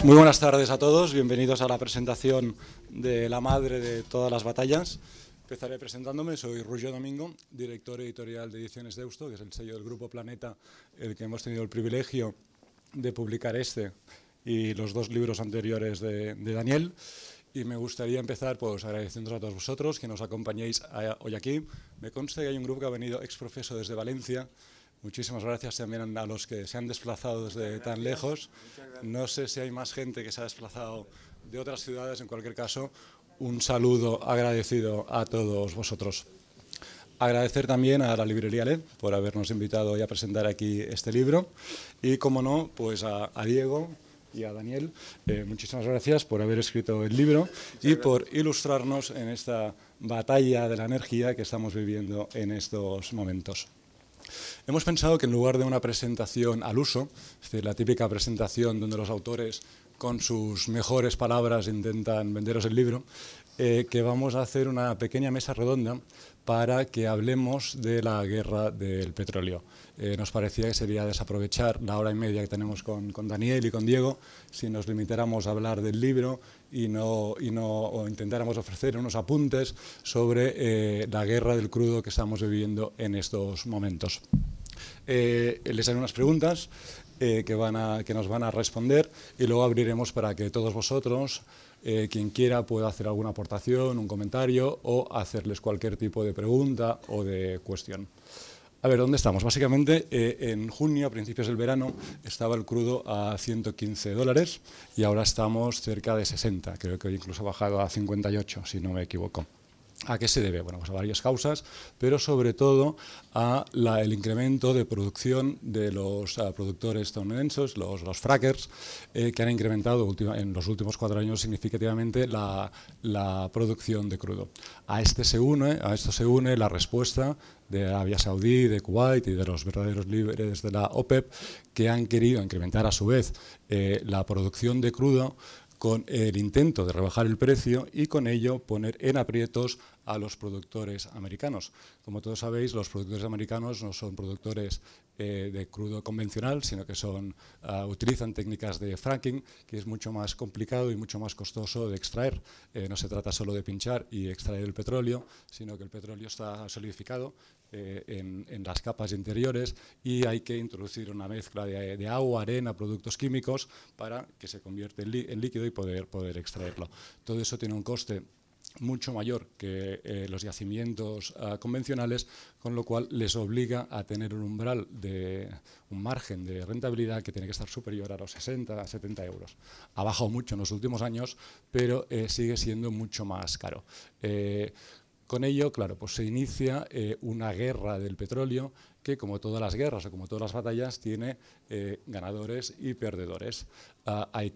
Muy buenas tardes a todos, bienvenidos a la presentación de la madre de todas las batallas. Empezaré presentándome, soy Roger Domingo, director editorial de Ediciones Deusto, que es el sello del Grupo Planeta, el que hemos tenido el privilegio de publicar este y los dos libros anteriores de Daniel. Y me gustaría empezar pues, agradeciendo a todos vosotros que nos acompañéis hoy aquí. Me consta que hay un grupo que ha venido exprofeso desde Valencia. Muchísimas gracias también a los que se han desplazado desde tan lejos. No sé si hay más gente que se ha desplazado de otras ciudades. En cualquier caso, un saludo agradecido a todos vosotros. Agradecer también a la librería LED por habernos invitado hoy a presentar aquí este libro. Y, como no, pues a Diego y a Daniel, muchísimas gracias por haber escrito el libro y por ilustrarnos en esta batalla de la energía que estamos viviendo en estos momentos. Hemos pensado que en lugar de una presentación al uso, es decir, la típica presentación donde los autores con sus mejores palabras intentan venderos el libro, que vamos a hacer una pequeña mesa redonda para que hablemos de la guerra del petróleo. Nos parecía que sería desaprovechar la hora y media que tenemos con Daniel y con Diego si nos limitáramos a hablar del libro o intentáramos ofrecer unos apuntes sobre la guerra del crudo que estamos viviendo en estos momentos. Les haré unas preguntas que nos van a responder y luego abriremos para que todos vosotros, quien quiera, pueda hacer alguna aportación, un comentario o hacerles cualquier tipo de pregunta o de cuestión. A ver, ¿dónde estamos? Básicamente, en junio, a principios del verano, estaba el crudo a $115 y ahora estamos cerca de 60. Creo que hoy incluso ha bajado a 58, si no me equivoco. ¿A qué se debe? Bueno, pues a varias causas, pero sobre todo el incremento de producción de los productores estadounidenses, los frackers, que han incrementado en los últimos 4 años significativamente la producción de crudo. A esto se une la respuesta de Arabia Saudí, de Kuwait y de los verdaderos líderes de la OPEP, que han querido incrementar a su vez la producción de crudo con el intento de rebajar el precio y con ello poner en aprietos a los productores americanos. Como todos sabéis, los productores americanos no son productores de crudo convencional, sino que utilizan técnicas de fracking, que es mucho más complicado y mucho más costoso de extraer. No se trata solo de pinchar y extraer el petróleo, sino que el petróleo está solidificado en las capas interiores y hay que introducir una mezcla de agua, arena, productos químicos para que se convierta en líquido y poder extraerlo. Todo eso tiene un coste mucho mayor que los yacimientos convencionales, con lo cual les obliga a tener un margen de rentabilidad que tiene que estar superior a los 60 a 70 euros. Ha bajado mucho en los últimos años, pero sigue siendo mucho más caro. Con ello, claro, pues se inicia una guerra del petróleo que, como todas las guerras o como todas las batallas, tiene ganadores y perdedores. Hay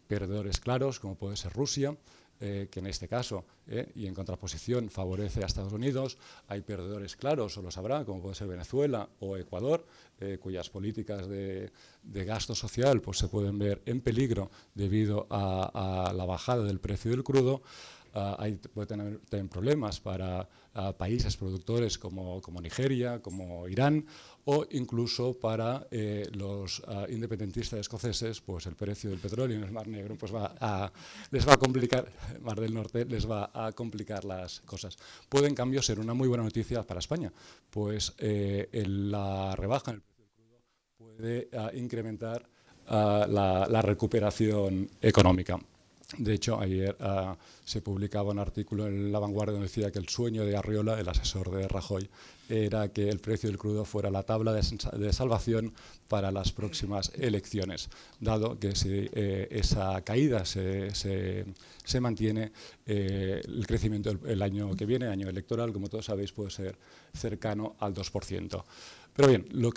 perdedores claros, como puede ser Rusia, que en este caso, y en contraposición, favorece a Estados Unidos. Hay perdedores claros, o lo sabrá, como puede ser Venezuela o Ecuador, cuyas políticas de gasto social pues, se pueden ver en peligro debido a la bajada del precio del crudo. Puede tener problemas para países productores como Nigeria, como Irán, o incluso para los independentistas escoceses, pues el precio del petróleo en el Mar Negro pues les va a complicar, Mar del Norte les va a complicar las cosas. Puede, en cambio, ser una muy buena noticia para España, pues la rebaja en el precio del crudo puede incrementar la recuperación económica. De hecho, ayer se publicaba un artículo en La Vanguardia donde decía que el sueño de Arriola, el asesor de Rajoy, era que el precio del crudo fuera la tabla de salvación para las próximas elecciones, dado que si esa caída se mantiene, el crecimiento el año que viene, año electoral, como todos sabéis, puede ser cercano al 2%. Pero bien, lo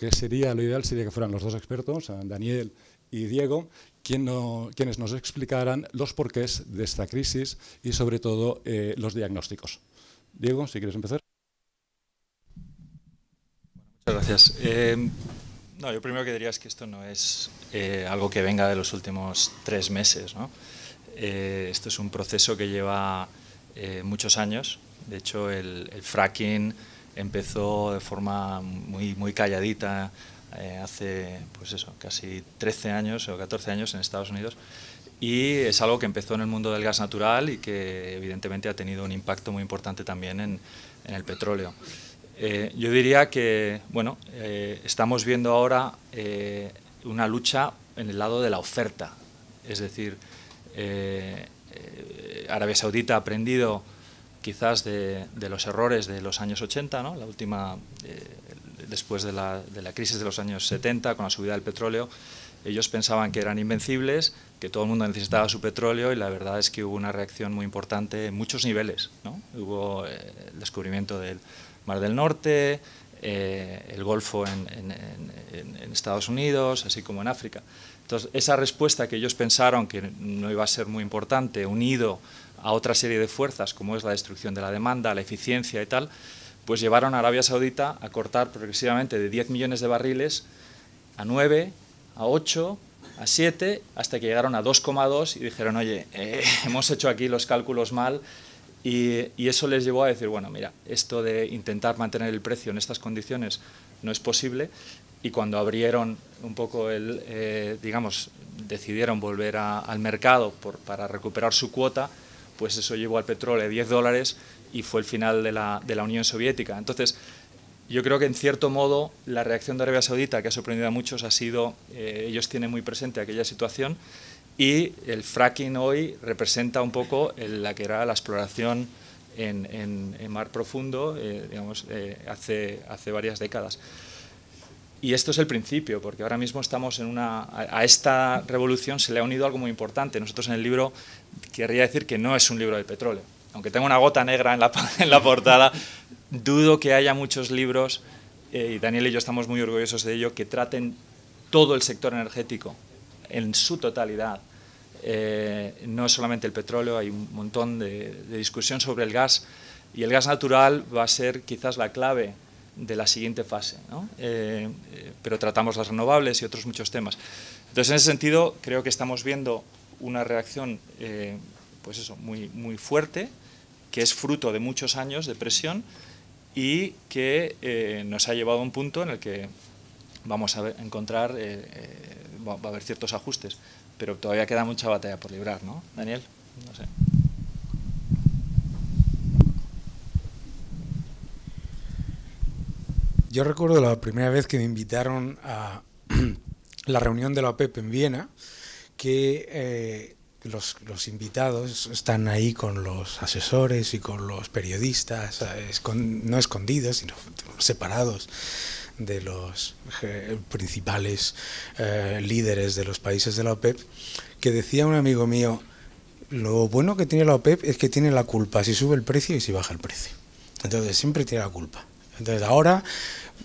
ideal sería que fueran los dos expertos, Daniel y Diego, quienes nos explicaran los porqués de esta crisis y, sobre todo, los diagnósticos. Diego, si quieres empezar. Muchas gracias. Yo primero que diría es que esto no es algo que venga de los últimos 3 meses, ¿no? Esto es un proceso que lleva muchos años. De hecho, el fracking empezó de forma muy calladita hace, pues eso, casi 13 años o 14 años en Estados Unidos y es algo que empezó en el mundo del gas natural y que evidentemente ha tenido un impacto muy importante también en el petróleo. Yo diría que, bueno, estamos viendo ahora una lucha en el lado de la oferta, es decir, Arabia Saudita ha aprendido quizás de los errores de los años 80, ¿no? La última, después de la crisis de los años 70, con la subida del petróleo. Ellos pensaban que eran invencibles, que todo el mundo necesitaba su petróleo, y la verdad es que hubo una reacción muy importante en muchos niveles, ¿no? Hubo el descubrimiento del Mar del Norte, el Golfo en Estados Unidos, así como en África. Entonces, esa respuesta que ellos pensaron que no iba a ser muy importante, unido a otra serie de fuerzas, como es la destrucción de la demanda, la eficiencia y tal, pues llevaron a Arabia Saudita a cortar progresivamente de 10 millones de barriles a 9, a 8, a 7, hasta que llegaron a 2,2 y dijeron, oye, hemos hecho aquí los cálculos mal, y eso les llevó a decir, bueno, mira, esto de intentar mantener el precio en estas condiciones no es posible, y cuando abrieron un poco digamos, decidieron volver al mercado para recuperar su cuota, pues eso llevó al petróleo a $10 y fue el final de la Unión Soviética. Entonces, yo creo que en cierto modo la reacción de Arabia Saudita, que ha sorprendido a muchos, ha sido, ellos tienen muy presente aquella situación, y el fracking hoy representa un poco la que era la exploración en mar profundo, digamos, hace varias décadas. Y esto es el principio, porque ahora mismo estamos a esta revolución se le ha unido algo muy importante. Nosotros en el libro querría decir que no es un libro de petróleo. Aunque tenga una gota negra en la portada, dudo que haya muchos libros, y Daniel y yo estamos muy orgullosos de ello, que traten todo el sector energético en su totalidad. No es solamente el petróleo, hay un montón de discusión sobre el gas, y el gas natural va a ser quizás la clave de la siguiente fase, ¿no? Pero tratamos las renovables y otros muchos temas. Entonces, en ese sentido, creo que estamos viendo una reacción pues eso, muy fuerte, que es fruto de muchos años de presión y que nos ha llevado a un punto en el que vamos a encontrar, va a haber ciertos ajustes, pero todavía queda mucha batalla por librar, ¿no, Daniel? No sé. Yo recuerdo la primera vez que me invitaron a la reunión de la OPEP en Viena, que los invitados están ahí con los asesores y con los periodistas, no escondidos, sino separados de los principales líderes de los países de la OPEP, que decía un amigo mío, lo bueno que tiene la OPEP es que tiene la culpa si sube el precio y si baja el precio. Entonces siempre tiene la culpa. Entonces ahora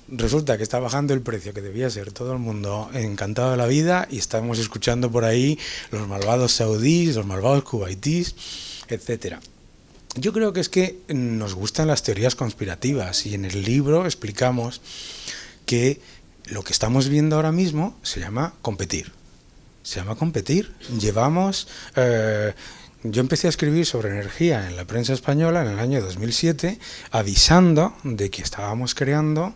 resulta que está bajando el precio, que debía ser todo el mundo encantado de la vida, y estamos escuchando por ahí los malvados saudíes, los malvados kuwaitíes, etcétera. Yo creo que es que nos gustan las teorías conspirativas, y en el libro explicamos que lo que estamos viendo ahora mismo se llama competir. Se llama competir. Yo empecé a escribir sobre energía en la prensa española en el año 2007, avisando de que estábamos creando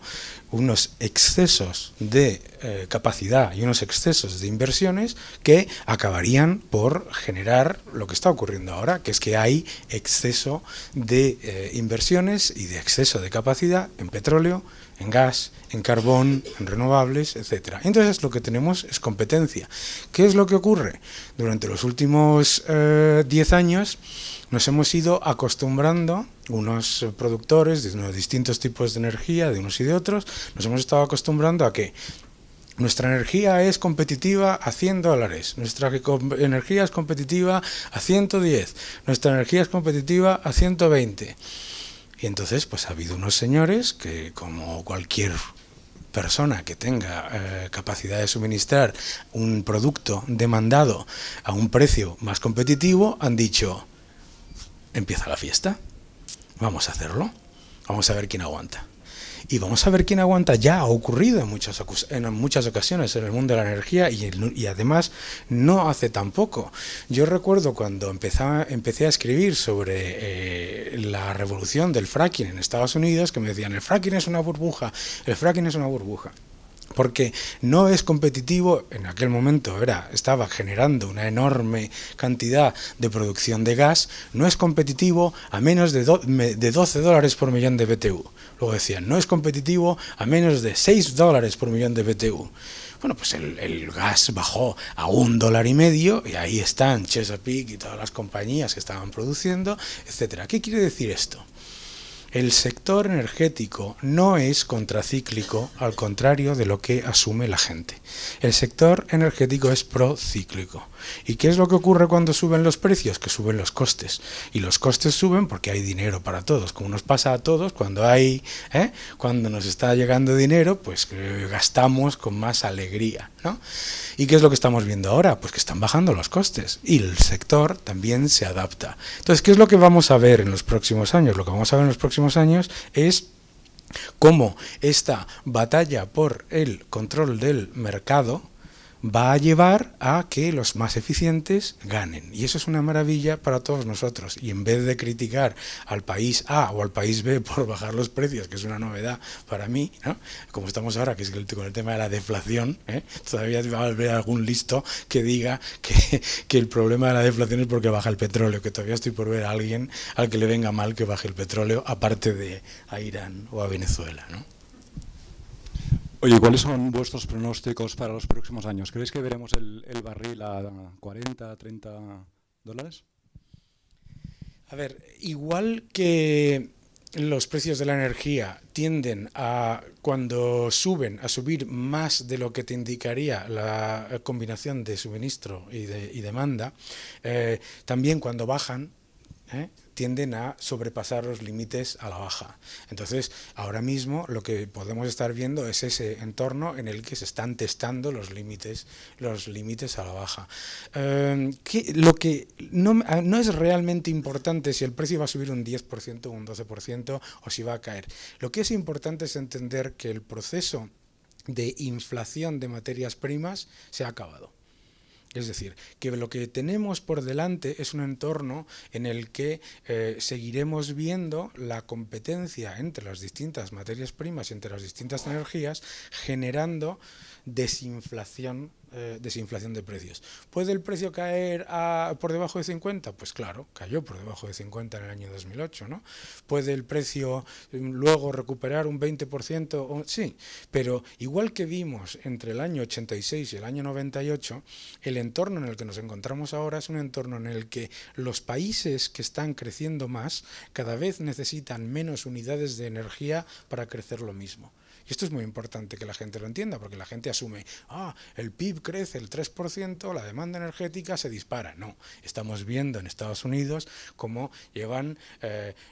unos excesos de capacidad y unos excesos de inversiones que acabarían por generar lo que está ocurriendo ahora, que es que hay exceso de inversiones y de exceso de capacidad en petróleo, en gas, en carbón, en renovables, etcétera. Entonces lo que tenemos es competencia. ¿Qué es lo que ocurre? Durante los últimos 10 años nos hemos ido acostumbrando, unos productores de unos distintos tipos de energía, de unos y de otros, nos hemos estado acostumbrando a que nuestra energía es competitiva a $100, nuestra energía es competitiva a 110, nuestra energía es competitiva a 120. Y entonces pues ha habido unos señores que, como cualquier persona que tenga capacidad de suministrar un producto demandado a un precio más competitivo, han dicho, empieza la fiesta, vamos a hacerlo, vamos a ver quién aguanta. Y vamos a ver quién aguanta. Ya ha ocurrido en muchas ocasiones en el mundo de la energía, y además no hace tan poco. Yo recuerdo cuando empecé a escribir sobre la revolución del fracking en Estados Unidos, que me decían, el fracking es una burbuja, el fracking es una burbuja. Porque no es competitivo, en aquel momento estaba generando una enorme cantidad de producción de gas, no es competitivo a menos de $12 por millón de BTU. Luego decían, no es competitivo a menos de $6 por millón de BTU. Bueno, pues el gas bajó a $1,50 y ahí están Chesapeake y todas las compañías que estaban produciendo, etcétera. ¿Qué quiere decir esto? El sector energético no es contracíclico, al contrario de lo que asume la gente. El sector energético es procíclico. ¿Y qué es lo que ocurre cuando suben los precios? Que suben los costes. Y los costes suben porque hay dinero para todos. Como nos pasa a todos, cuando nos está llegando dinero, pues gastamos con más alegría, ¿no? ¿Y qué es lo que estamos viendo ahora? Pues que están bajando los costes y el sector también se adapta. Entonces, ¿qué es lo que vamos a ver en los próximos años? Lo que vamos a ver en los próximos años es cómo esta batalla por el control del mercado va a llevar a que los más eficientes ganen. Y eso es una maravilla para todos nosotros. Y en vez de criticar al país A o al país B por bajar los precios, que es una novedad para mí, ¿no? Como estamos ahora, que es con el tema de la deflación, todavía va a haber algún listo que diga que el problema de la deflación es porque baja el petróleo, que todavía estoy por ver a alguien al que le venga mal que baje el petróleo, aparte de a Irán o a Venezuela, ¿no? Oye, ¿cuáles son vuestros pronósticos para los próximos años? ¿Creéis que veremos el barril a 40, 30 dólares? A ver, igual que los precios de la energía tienden a, cuando suben, a subir más de lo que te indicaría la combinación de suministro y demanda, también cuando bajan, tienden a sobrepasar los límites a la baja. Entonces, ahora mismo lo que podemos estar viendo es ese entorno en el que se están testando los límites a la baja. Lo que no es realmente importante si el precio va a subir un 10% o un 12% o si va a caer. Lo que es importante es entender que el proceso de inflación de materias primas se ha acabado. Es decir, que lo que tenemos por delante es un entorno en el que seguiremos viendo la competencia entre las distintas materias primas y entre las distintas energías generando desinflación de precios. ¿Puede el precio caer por debajo de 50? Pues claro, cayó por debajo de 50 en el año 2008, ¿no? ¿Puede el precio luego recuperar un 20%? Sí, pero igual que vimos entre el año 86 y el año 98, el entorno en el que nos encontramos ahora es un entorno en el que los países que están creciendo más cada vez necesitan menos unidades de energía para crecer lo mismo. Y esto es muy importante que la gente lo entienda, porque la gente asume, el PIB crece el 3%, la demanda energética se dispara. No, estamos viendo en Estados Unidos cómo llevan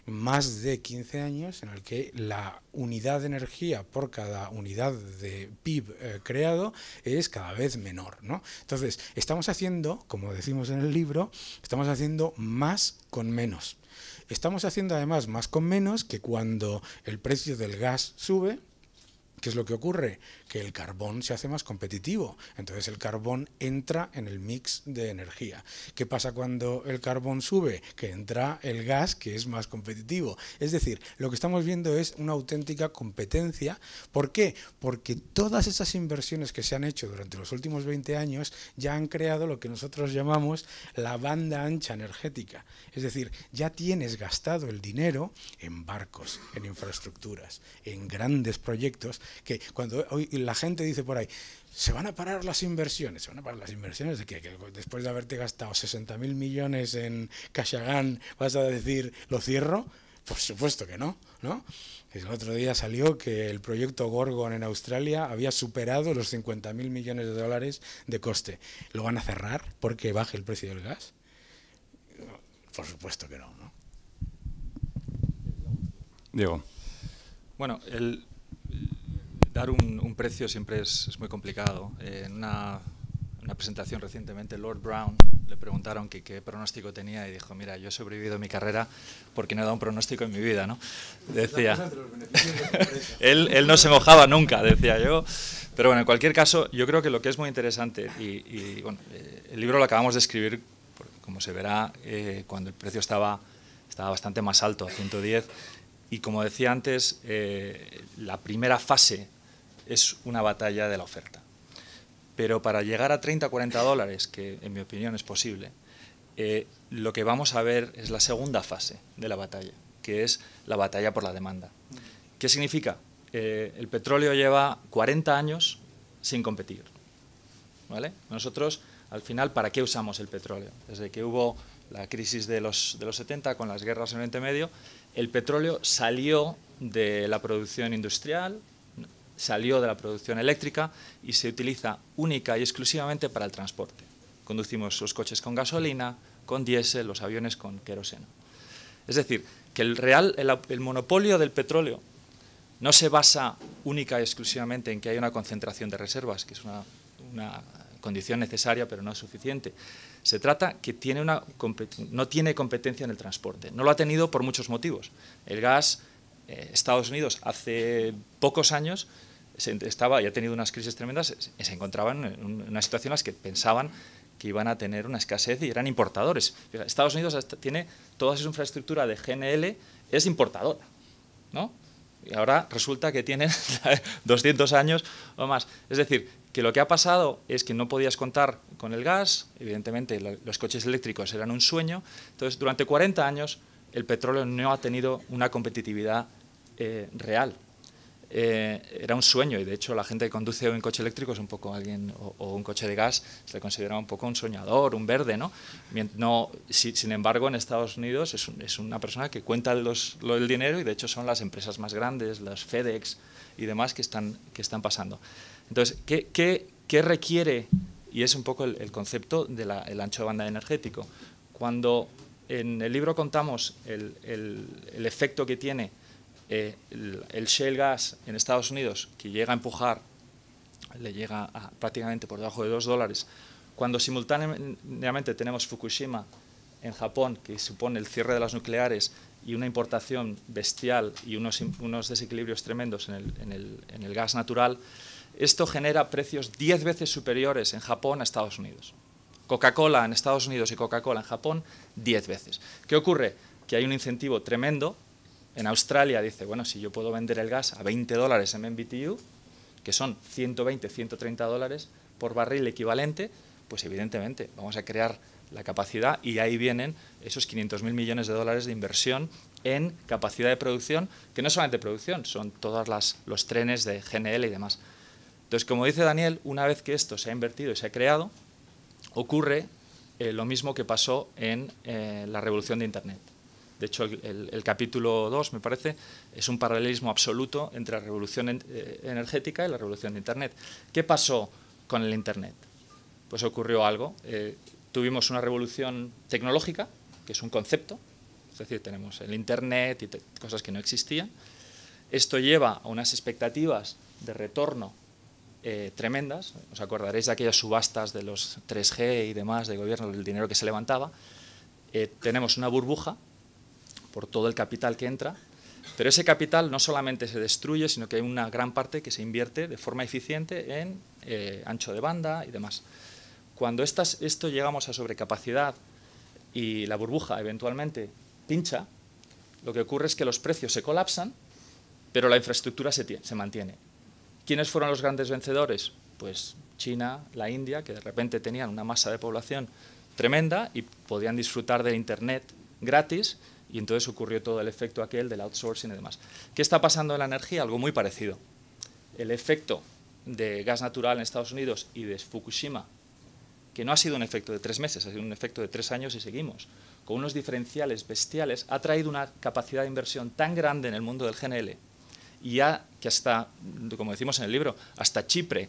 más de 15 años en el que la unidad de energía por cada unidad de PIB creado es cada vez menor, ¿no? Entonces, estamos haciendo, como decimos en el libro, estamos haciendo más con menos. Estamos haciendo además más con menos que cuando el precio del gas sube. ¿Qué es lo que ocurre? Que el carbón se hace más competitivo, entonces el carbón entra en el mix de energía. ¿Qué pasa cuando el carbón sube? Que entra el gas, que es más competitivo. Es decir, lo que estamos viendo es una auténtica competencia. ¿Por qué? Porque todas esas inversiones que se han hecho durante los últimos 20 años ya han creado lo que nosotros llamamos la banda ancha energética. Es decir, ya tienes gastado el dinero en barcos, en infraestructuras, en grandes proyectos, que cuando hoy la gente dice por ahí, ¿se van a parar las inversiones? ¿Se van a parar las inversiones de qué? ¿Que después de haberte gastado 60.000 millones en Kashagan vas a decir, ¿lo cierro? Por supuesto que no, ¿no? El otro día salió que el proyecto Gorgon en Australia había superado los 50.000 millones de dólares de coste. ¿Lo van a cerrar porque baje el precio del gas? Por supuesto que no, ¿no? Diego. Bueno, dar un precio siempre es muy complicado. En una presentación recientemente, Lord Brown le preguntaron qué pronóstico tenía y dijo, mira, yo he sobrevivido mi carrera porque no he dado un pronóstico en mi vida, ¿no? Decía, él no se mojaba nunca, decía yo. Pero bueno, en cualquier caso, yo creo que lo que es muy interesante, y bueno, el libro lo acabamos de escribir, como se verá, cuando el precio estaba bastante más alto, a 110, y como decía antes, la primera fase es una batalla de la oferta. Pero para llegar a 30 o 40 dólares, que en mi opinión es posible, lo que vamos a ver es la segunda fase de la batalla, que es la batalla por la demanda. ¿Qué significa? El petróleo lleva 40 años sin competir, ¿vale? Nosotros, al final, ¿para qué usamos el petróleo? Desde que hubo la crisis de los 70 con las guerras en Oriente Medio, el petróleo salió de la producción industrial, salió de la producción eléctrica y se utiliza única y exclusivamente para el transporte. Conducimos los coches con gasolina, con diésel, los aviones con queroseno. Es decir, que el monopolio del petróleo no se basa única y exclusivamente en que haya una concentración de reservas, que es una condición necesaria pero no es suficiente. Se trata que no tiene competencia en el transporte. No lo ha tenido por muchos motivos. El gas, Estados Unidos hace pocos años y ha tenido unas crisis tremendas, se encontraban en una situación en la que pensaban que iban a tener una escasez y eran importadores. Estados Unidos tiene toda su infraestructura de GNL, es importadora, ¿no? Y ahora resulta que tienen 200 años o más. Es decir, que lo que ha pasado es que no podías contar con el gas, evidentemente los coches eléctricos eran un sueño, entonces durante 40 años el petróleo no ha tenido una competitividad real. Era un sueño y de hecho la gente que conduce un coche eléctrico es un poco alguien, o un coche de gas, se le considera un poco un soñador, un verde, ¿no? Sin embargo, en Estados Unidos es una persona que cuenta el dinero y de hecho son las empresas más grandes, las FedEx y demás que están pasando. Entonces, ¿qué requiere? Y es un poco el concepto del ancho de banda energético. Cuando en el libro contamos el efecto que tiene el shale gas en Estados Unidos, que llega a empujar, le llega prácticamente por debajo de $2, cuando simultáneamente tenemos Fukushima en Japón, que supone el cierre de las nucleares y una importación bestial y unos desequilibrios tremendos en el gas natural, esto genera precios 10 veces superiores en Japón a Estados Unidos. Coca-Cola en Estados Unidos y Coca-Cola en Japón, 10 veces. ¿Qué ocurre? Que hay un incentivo tremendo. En Australia dice, bueno, si yo puedo vender el gas a $20 en MMBTU, que son 120, 130 dólares por barril equivalente, pues evidentemente vamos a crear la capacidad y ahí vienen esos 500.000 millones de dólares de inversión en capacidad de producción, que no solamente producción, son todos los trenes de GNL y demás. Entonces, como dice Daniel, una vez que esto se ha invertido y se ha creado, ocurre lo mismo que pasó en la revolución de Internet. De hecho, el capítulo 2, me parece, es un paralelismo absoluto entre la revolución energética y la revolución de Internet. ¿Qué pasó con el Internet? Pues ocurrió algo. Tuvimos una revolución tecnológica, que es un concepto, es decir, tenemos el Internet y cosas que no existían. Esto lleva a unas expectativas de retorno tremendas. Os acordaréis de aquellas subastas de los 3G y demás de gobierno, del dinero que se levantaba. Tenemos una burbuja por todo el capital que entra, pero ese capital no solamente se destruye, sino que hay una gran parte que se invierte de forma eficiente en ancho de banda y demás. Cuando esto llegamos a sobrecapacidad y la burbuja eventualmente pincha, lo que ocurre es que los precios se colapsan, pero la infraestructura se mantiene. ¿Quiénes fueron los grandes vencedores? Pues China, la India, que de repente tenían una masa de población tremenda y podían disfrutar de Internet gratis, y entonces ocurrió todo el efecto aquel del outsourcing y demás. ¿Qué está pasando en la energía? Algo muy parecido. El efecto de gas natural en Estados Unidos y de Fukushima, que no ha sido un efecto de 3 meses, ha sido un efecto de 3 años y seguimos, con unos diferenciales bestiales, ha traído una capacidad de inversión tan grande en el mundo del GNL, y ya que hasta, como decimos en el libro, hasta Chipre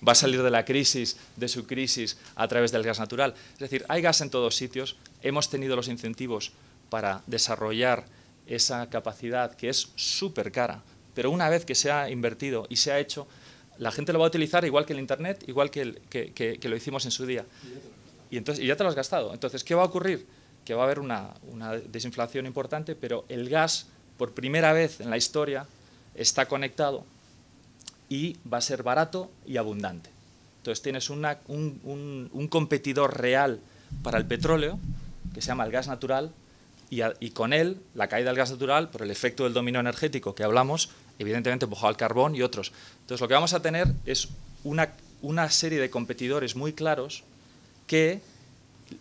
va a salir de la crisis, de su crisis, a través del gas natural. Es decir, hay gas en todos sitios, hemos tenido los incentivos para desarrollar esa capacidad que es súper cara, pero una vez que se ha invertido y se ha hecho, la gente lo va a utilizar igual que el Internet, igual que lo hicimos en su día. Y ya te lo has gastado. Entonces, ¿qué va a ocurrir? Que va a haber una desinflación importante, pero el gas, por primera vez en la historia, está conectado y va a ser barato y abundante. Entonces, tienes un competidor real para el petróleo, que se llama el gas natural, y con él, la caída del gas natural, por el efecto del dominó energético que hablamos, evidentemente empujado al carbón y otros. Entonces lo que vamos a tener es una serie de competidores muy claros que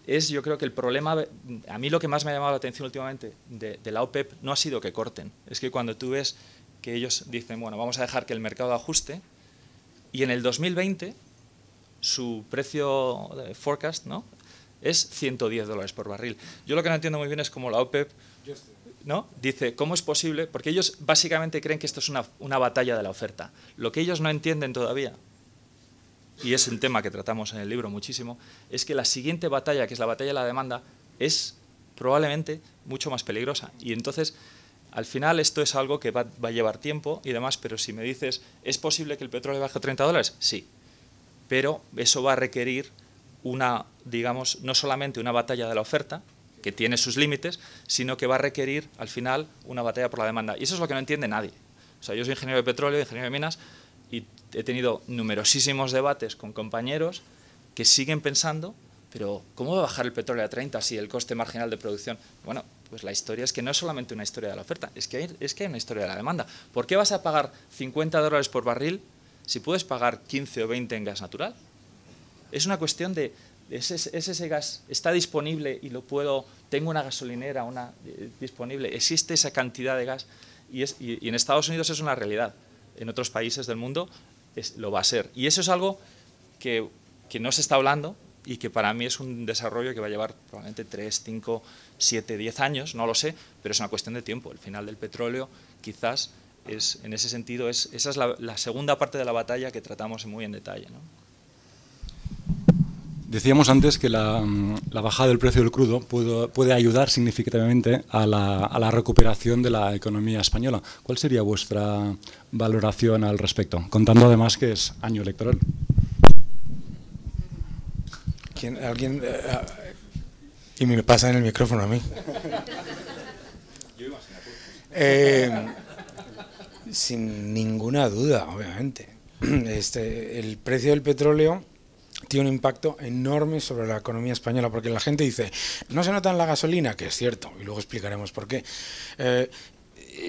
es, yo creo que el problema, a mí lo que más me ha llamado la atención últimamente de la OPEP no ha sido que corten, es que cuando tú ves que ellos dicen, bueno, vamos a dejar que el mercado ajuste, y en el 2020 su precio de forecast, ¿no?, es $110 por barril. Yo lo que no entiendo muy bien es cómo la OPEP, ¿no?, dice, ¿cómo es posible? Porque ellos básicamente creen que esto es una batalla de la oferta. Lo que ellos no entienden todavía, y es el tema que tratamos en el libro muchísimo, es que la siguiente batalla, que es la batalla de la demanda, es probablemente mucho más peligrosa. Y entonces, al final, esto es algo que va a llevar tiempo y demás, pero si me dices, ¿es posible que el petróleo baje a $30? Sí, pero eso va a requerir digamos, no solamente una batalla de la oferta, que tiene sus límites, sino que va a requerir, al final, una batalla por la demanda. Y eso es lo que no entiende nadie. O sea, yo soy ingeniero de petróleo, ingeniero de minas, y he tenido numerosísimos debates con compañeros que siguen pensando, pero ¿cómo va a bajar el petróleo a 30 si el coste marginal de producción? Bueno, pues la historia es que no es solamente una historia de la oferta, es que hay una historia de la demanda. ¿Por qué vas a pagar $50 por barril si puedes pagar 15 o 20 en gas natural? Es una cuestión de, ese gas está disponible y tengo una gasolinera disponible, existe esa cantidad de gas y en Estados Unidos es una realidad. En otros países del mundo lo va a ser. Y eso es algo que no se está hablando y que para mí es un desarrollo que va a llevar probablemente 3, 5, 7, 10 años, no lo sé, pero es una cuestión de tiempo. El final del petróleo quizás en ese sentido, esa es la segunda parte de la batalla que tratamos muy en detalle, ¿no? Decíamos antes que la bajada del precio del crudo puede ayudar significativamente a la recuperación de la economía española. ¿Cuál sería vuestra valoración al respecto? Contando además que es año electoral. ¿Alguien? Y me pasan el micrófono a mí. Sin ninguna duda, obviamente. El precio del petróleo tiene un impacto enorme sobre la economía española, porque la gente dice, no se nota en la gasolina, que es cierto, y luego explicaremos por qué.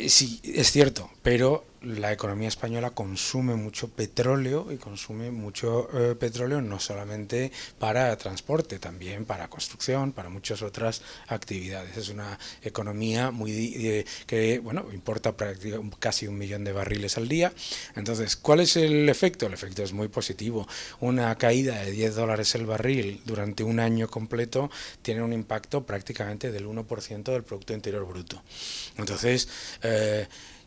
Sí, es cierto, pero la economía española consume mucho petróleo y consume mucho petróleo no solamente para transporte, también para construcción, para muchas otras actividades. Es una economía que bueno, importa casi 1 millón de barriles al día. Entonces, ¿cuál es el efecto? El efecto es muy positivo. Una caída de $10 el barril durante un año completo tiene un impacto prácticamente del 1% del Producto Interior Bruto. Entonces,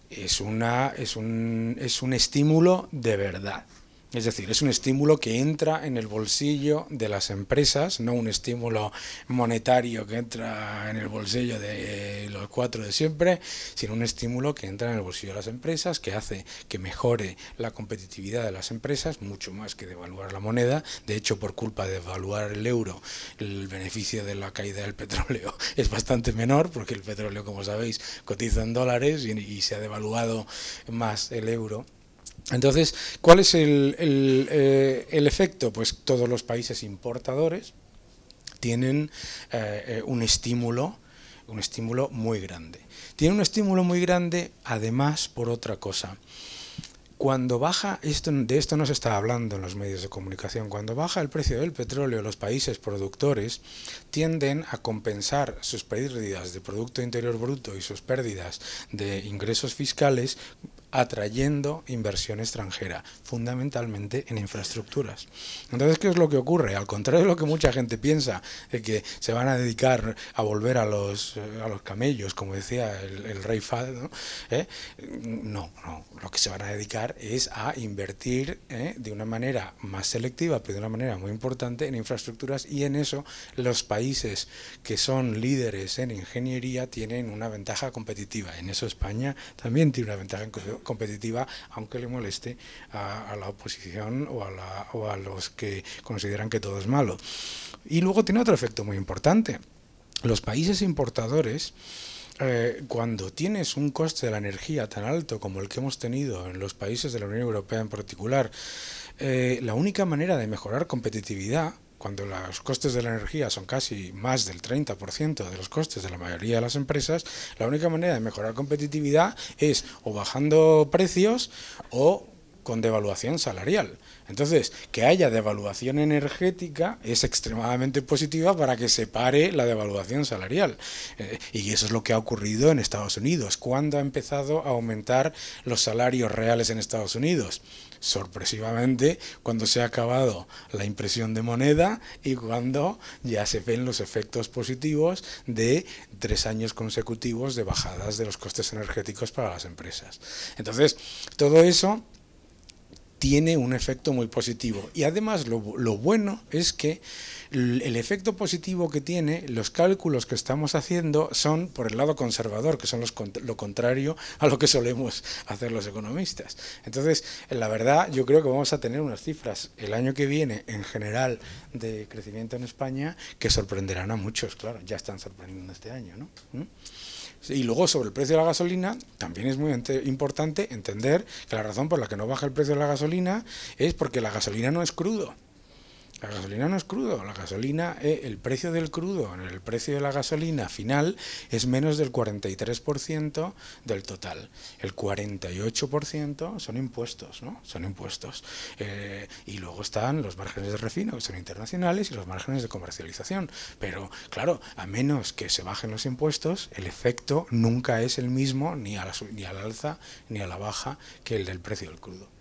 es un estímulo de verdad. Es decir, es un estímulo que entra en el bolsillo de las empresas, no un estímulo monetario que entra en el bolsillo de los 4 de siempre, sino un estímulo que entra en el bolsillo de las empresas, que hace que mejore la competitividad de las empresas, mucho más que devaluar la moneda. De hecho, por culpa de devaluar el euro, el beneficio de la caída del petróleo es bastante menor, porque el petróleo, como sabéis, cotiza en dólares y se ha devaluado más el euro. Entonces, ¿cuál es el efecto? Pues todos los países importadores tienen un estímulo muy grande. Tienen un estímulo muy grande, además, por otra cosa. Cuando baja, de esto no se está hablando en los medios de comunicación, cuando baja el precio del petróleo, los países productores tienden a compensar sus pérdidas de Producto Interior Bruto y sus pérdidas de ingresos fiscales atrayendo inversión extranjera, fundamentalmente en infraestructuras. Entonces, ¿qué es lo que ocurre? Al contrario de lo que mucha gente piensa, de que se van a dedicar a volver a los camellos, como decía el rey Fahd, ¿no? No, lo que se van a dedicar es a invertir de una manera más selectiva, pero de una manera muy importante en infraestructuras, y en eso los países que son líderes en ingeniería tienen una ventaja competitiva. En eso España también tiene una ventaja competitiva, aunque le moleste a la oposición o a los que consideran que todo es malo. Y luego tiene otro efecto muy importante. Los países importadores, cuando tienes un coste de la energía tan alto como el que hemos tenido en los países de la Unión Europea en particular, la única manera de mejorar competitividad cuando los costes de la energía son casi más del 30% de los costes de la mayoría de las empresas, la única manera de mejorar competitividad es o bajando precios o con devaluación salarial. Entonces, que haya devaluación energética es extremadamente positiva para que se pare la devaluación salarial. Y eso es lo que ha ocurrido en Estados Unidos. ¿Cuándo ha empezado a aumentar los salarios reales en Estados Unidos? Sorpresivamente, cuando se ha acabado la impresión de moneda y cuando ya se ven los efectos positivos de 3 años consecutivos de bajadas de los costes energéticos para las empresas. Entonces, todo eso tiene un efecto muy positivo. Y además lo bueno es que el efecto positivo que tiene, los cálculos que estamos haciendo son por el lado conservador, que son lo contrario a lo que solemos hacer los economistas. Entonces, la verdad, yo creo que vamos a tener unas cifras el año que viene, en general, de crecimiento en España, que sorprenderán a muchos, claro, ya están sorprendiendo este año, ¿no? Y luego, sobre el precio de la gasolina, también es muy importante entender que la razón por la que no baja el precio de la gasolina es porque la gasolina no es crudo. La gasolina no es crudo, la gasolina, el precio del crudo en el precio de la gasolina final es menos del 43% del total. El 48% son impuestos, ¿no? Son impuestos. Y luego están los márgenes de refino, que son internacionales, y los márgenes de comercialización. Pero, claro, a menos que se bajen los impuestos, el efecto nunca es el mismo, ni al alza ni a la baja, que el del precio del crudo.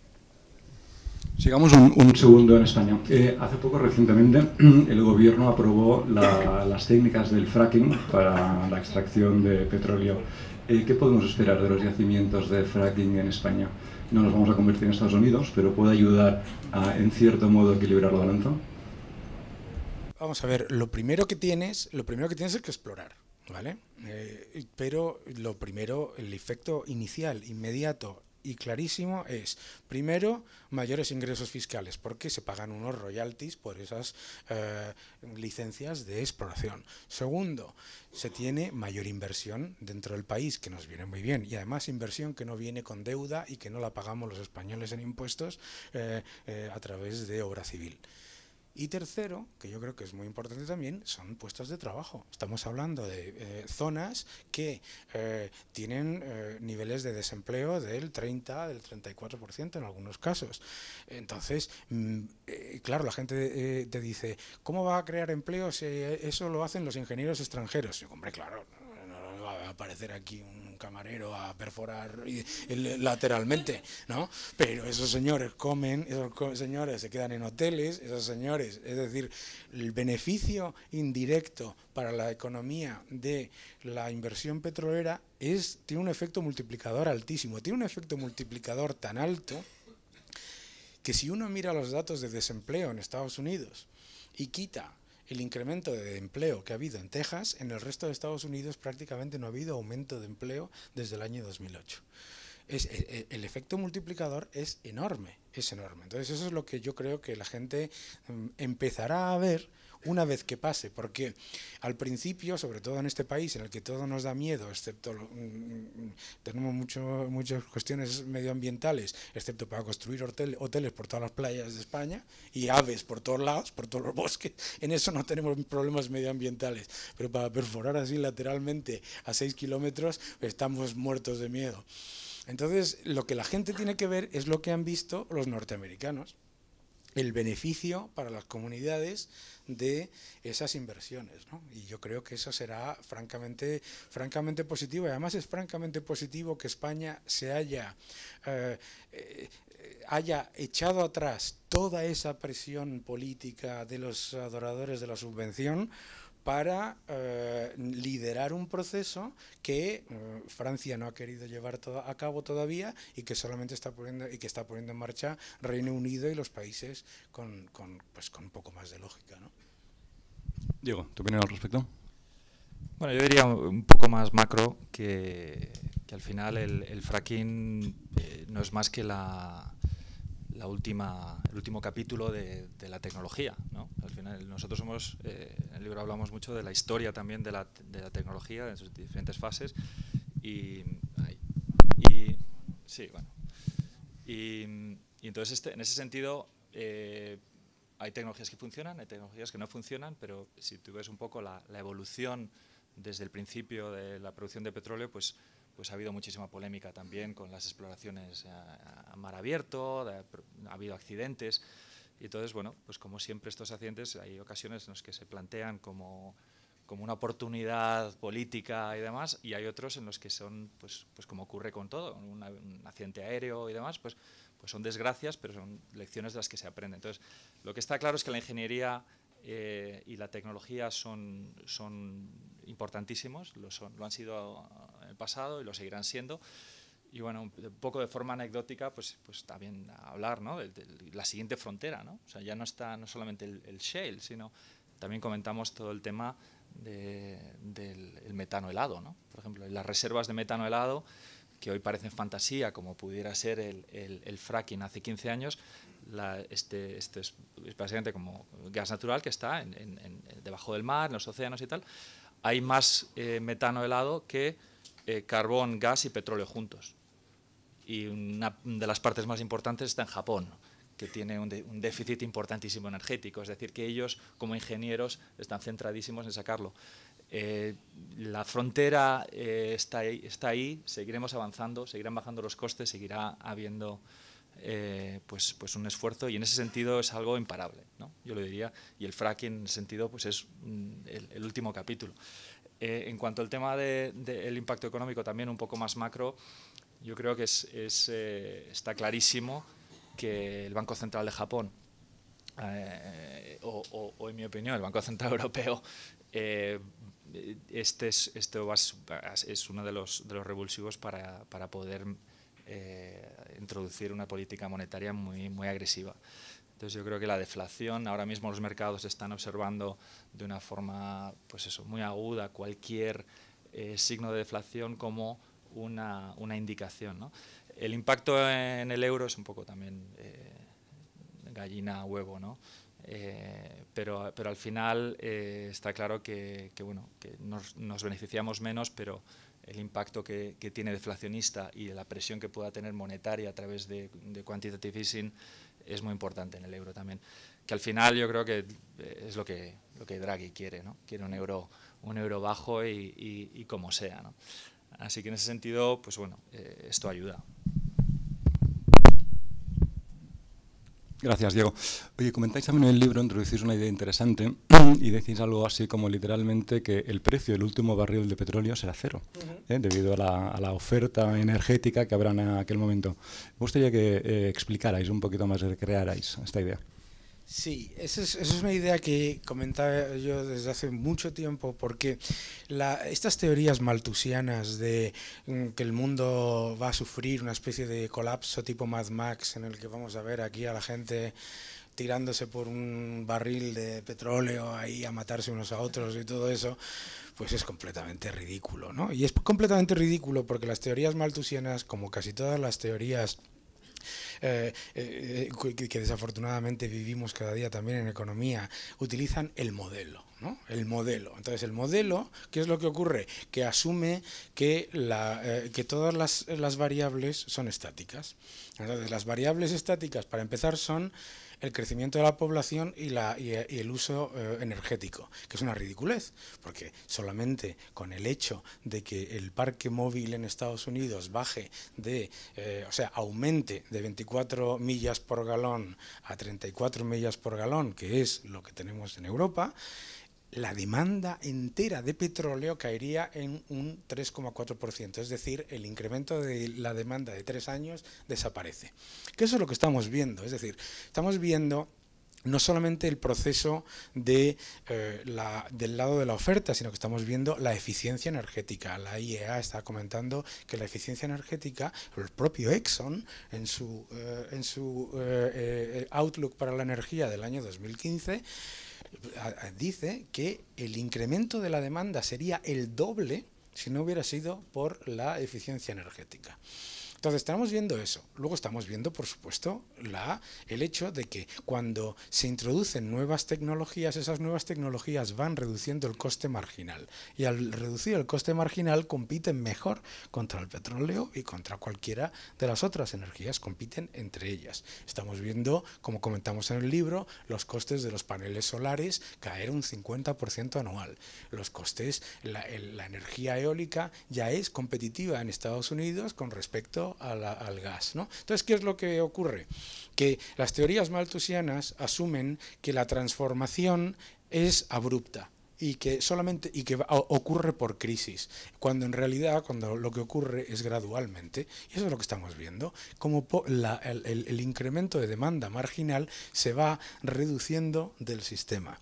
Sigamos un segundo en España. Hace poco, recientemente, el gobierno aprobó las técnicas del fracking para la extracción de petróleo. ¿Qué podemos esperar de los yacimientos de fracking en España? No nos vamos a convertir en Estados Unidos, pero ¿puede ayudar a, en cierto modo, equilibrar la balanza? Vamos a ver, lo primero que tienes es que explorar, ¿vale? Pero lo primero, el efecto inicial, inmediato y clarísimo es, primero, mayores ingresos fiscales, porque se pagan unos royalties por esas licencias de exploración. Segundo, se tiene mayor inversión dentro del país, que nos viene muy bien, y además inversión que no viene con deuda y que no la pagamos los españoles en impuestos a través de obra civil. Y tercero, que yo creo que es muy importante también, son puestos de trabajo. Estamos hablando de zonas que tienen niveles de desempleo del 30, del 34% en algunos casos. Entonces, claro, la gente te dice, ¿cómo va a crear empleo si eso lo hacen los ingenieros extranjeros? Y, hombre, claro, no va a aparecer aquí un camarero a perforar lateralmente, ¿no? Pero esos señores comen, esos señores se quedan en hoteles, esos señores, es decir, el beneficio indirecto para la economía de la inversión petrolera tiene un efecto multiplicador altísimo, tiene un efecto multiplicador tan alto que si uno mira los datos de desempleo en Estados Unidos y quita el incremento de empleo que ha habido en Texas, en el resto de Estados Unidos prácticamente no ha habido aumento de empleo desde el año 2008. El efecto multiplicador es enorme, es enorme. Entonces eso es lo que yo creo que la gente empezará a ver una vez que pase, porque al principio, sobre todo en este país en el que todo nos da miedo, excepto tenemos muchas cuestiones medioambientales, excepto para construir hoteles por todas las playas de España y aves por todos lados, por todos los bosques, en eso no tenemos problemas medioambientales, pero para perforar así lateralmente a 6 kilómetros estamos muertos de miedo. Entonces, lo que la gente tiene que ver es lo que han visto los norteamericanos, el beneficio para las comunidades de esas inversiones, ¿no? Y yo creo que eso será francamente positivo. Y además es francamente positivo que España se haya echado atrás toda esa presión política de los adoradores de la subvención para liderar un proceso que Francia no ha querido llevar a cabo todavía y que solamente está poniendo en marcha Reino Unido y los países con un poco más de lógica, ¿no? Diego, ¿tu opinión al respecto? Bueno, yo diría un poco más macro que al final el fracking no es más que el último capítulo de la tecnología, ¿no? Al final nosotros somos, en el libro hablamos mucho de la historia también de la tecnología en sus diferentes fases y entonces en ese sentido hay tecnologías que funcionan, hay tecnologías que no funcionan, pero si tú ves un poco la evolución desde el principio de la producción de petróleo, pues ha habido muchísima polémica también con las exploraciones a mar abierto, ha habido accidentes. Y entonces, bueno, pues como siempre estos accidentes, hay ocasiones en las que se plantean como una oportunidad política y demás, y hay otros en los que son, pues como ocurre con todo, un accidente aéreo y demás, pues son desgracias, pero son lecciones de las que se aprende. Entonces, lo que está claro es que la ingeniería y la tecnología son importantísimos, lo han sido en el pasado y lo seguirán siendo. Y bueno, un poco de forma anecdótica, pues también hablar, ¿no?, de la siguiente frontera, ¿no? O sea, ya no solamente el shale, sino también comentamos todo el tema del metano helado, ¿no? Por ejemplo, las reservas de metano helado, que hoy parecen fantasía, como pudiera ser el fracking hace 15 años, este es básicamente como gas natural que está debajo del mar, en los océanos y tal. Hay más metano helado que carbón, gas y petróleo juntos. Y una de las partes más importantes está en Japón, que tiene un déficit importantísimo energético, es decir, que ellos como ingenieros están centradísimos en sacarlo. La frontera está ahí, seguiremos avanzando, seguirán bajando los costes, seguirá habiendo pues un esfuerzo, y en ese sentido es algo imparable, ¿no? Yo lo diría, y el fracking en ese sentido pues es el último capítulo. En cuanto al tema del impacto económico, también un poco más macro, yo creo que está clarísimo que el Banco Central de Japón, o en mi opinión el Banco Central Europeo, esto es uno de los revulsivos para poder introducir una política monetaria muy agresiva. Entonces yo creo que la deflación, ahora mismo los mercados están observando de una forma muy aguda cualquier signo de deflación como una indicación, ¿no? El impacto en el euro es un poco también gallina a huevo, ¿no? Pero al final está claro que nos beneficiamos menos, pero el impacto que tiene deflacionista y la presión que pueda tener monetaria a través de quantitative easing es muy importante en el euro también. Que al final yo creo que es lo que Draghi quiere, ¿no? Quiere un euro bajo y como sea, ¿no? Así que en ese sentido, pues bueno, esto ayuda. Gracias, Diego. Oye, comentáis también en el libro, introducís una idea interesante y decís algo así como literalmente que el precio del último barril de petróleo será cero, debido a la oferta energética que habrá en aquel momento. Me gustaría que explicarais un poquito más, recrearais esta idea. Sí, esa es una idea que comentaba yo desde hace mucho tiempo, porque estas teorías malthusianas de que el mundo va a sufrir una especie de colapso tipo Mad Max, en el que vamos a ver aquí a la gente tirándose por un barril de petróleo ahí a matarse unos a otros y todo eso, pues es completamente ridículo, ¿no? Y es completamente ridículo porque las teorías malthusianas, como casi todas las teorías que desafortunadamente vivimos cada día también en economía, utilizan el modelo, ¿no? El modelo. Entonces, el modelo, ¿qué es lo que ocurre? Que asume que todas las variables son estáticas. Entonces, las variables estáticas, para empezar, son el crecimiento de la población y el uso energético, que es una ridiculez, porque solamente con el hecho de que el parque móvil en Estados Unidos aumente de 24 millas por galón a 34 millas por galón, que es lo que tenemos en Europa, la demanda entera de petróleo caería en un 3,4%, es decir, el incremento de la demanda de 3 años desaparece. Que eso es lo que estamos viendo, es decir, estamos viendo no solamente el proceso del lado de la oferta, sino que estamos viendo la eficiencia energética. La IEA está comentando que la eficiencia energética, el propio Exxon, en su Outlook para la energía del año 2015, dice que el incremento de la demanda sería el doble si no hubiera sido por la eficiencia energética. Entonces estamos viendo eso. Luego estamos viendo, por supuesto, el hecho de que cuando se introducen nuevas tecnologías, esas nuevas tecnologías van reduciendo el coste marginal. Y al reducir el coste marginal compiten mejor contra el petróleo y contra cualquiera de las otras energías, compiten entre ellas. Estamos viendo, como comentamos en el libro, los costes de los paneles solares caer un 50% anual. Los costes, la energía eólica ya es competitiva en Estados Unidos con respecto al gas, ¿no? Entonces, ¿qué es lo que ocurre? Que las teorías malthusianas asumen que la transformación es abrupta y que ocurre por crisis, cuando en realidad lo que ocurre es gradualmente, y eso es lo que estamos viendo, como el incremento de demanda marginal se va reduciendo del sistema.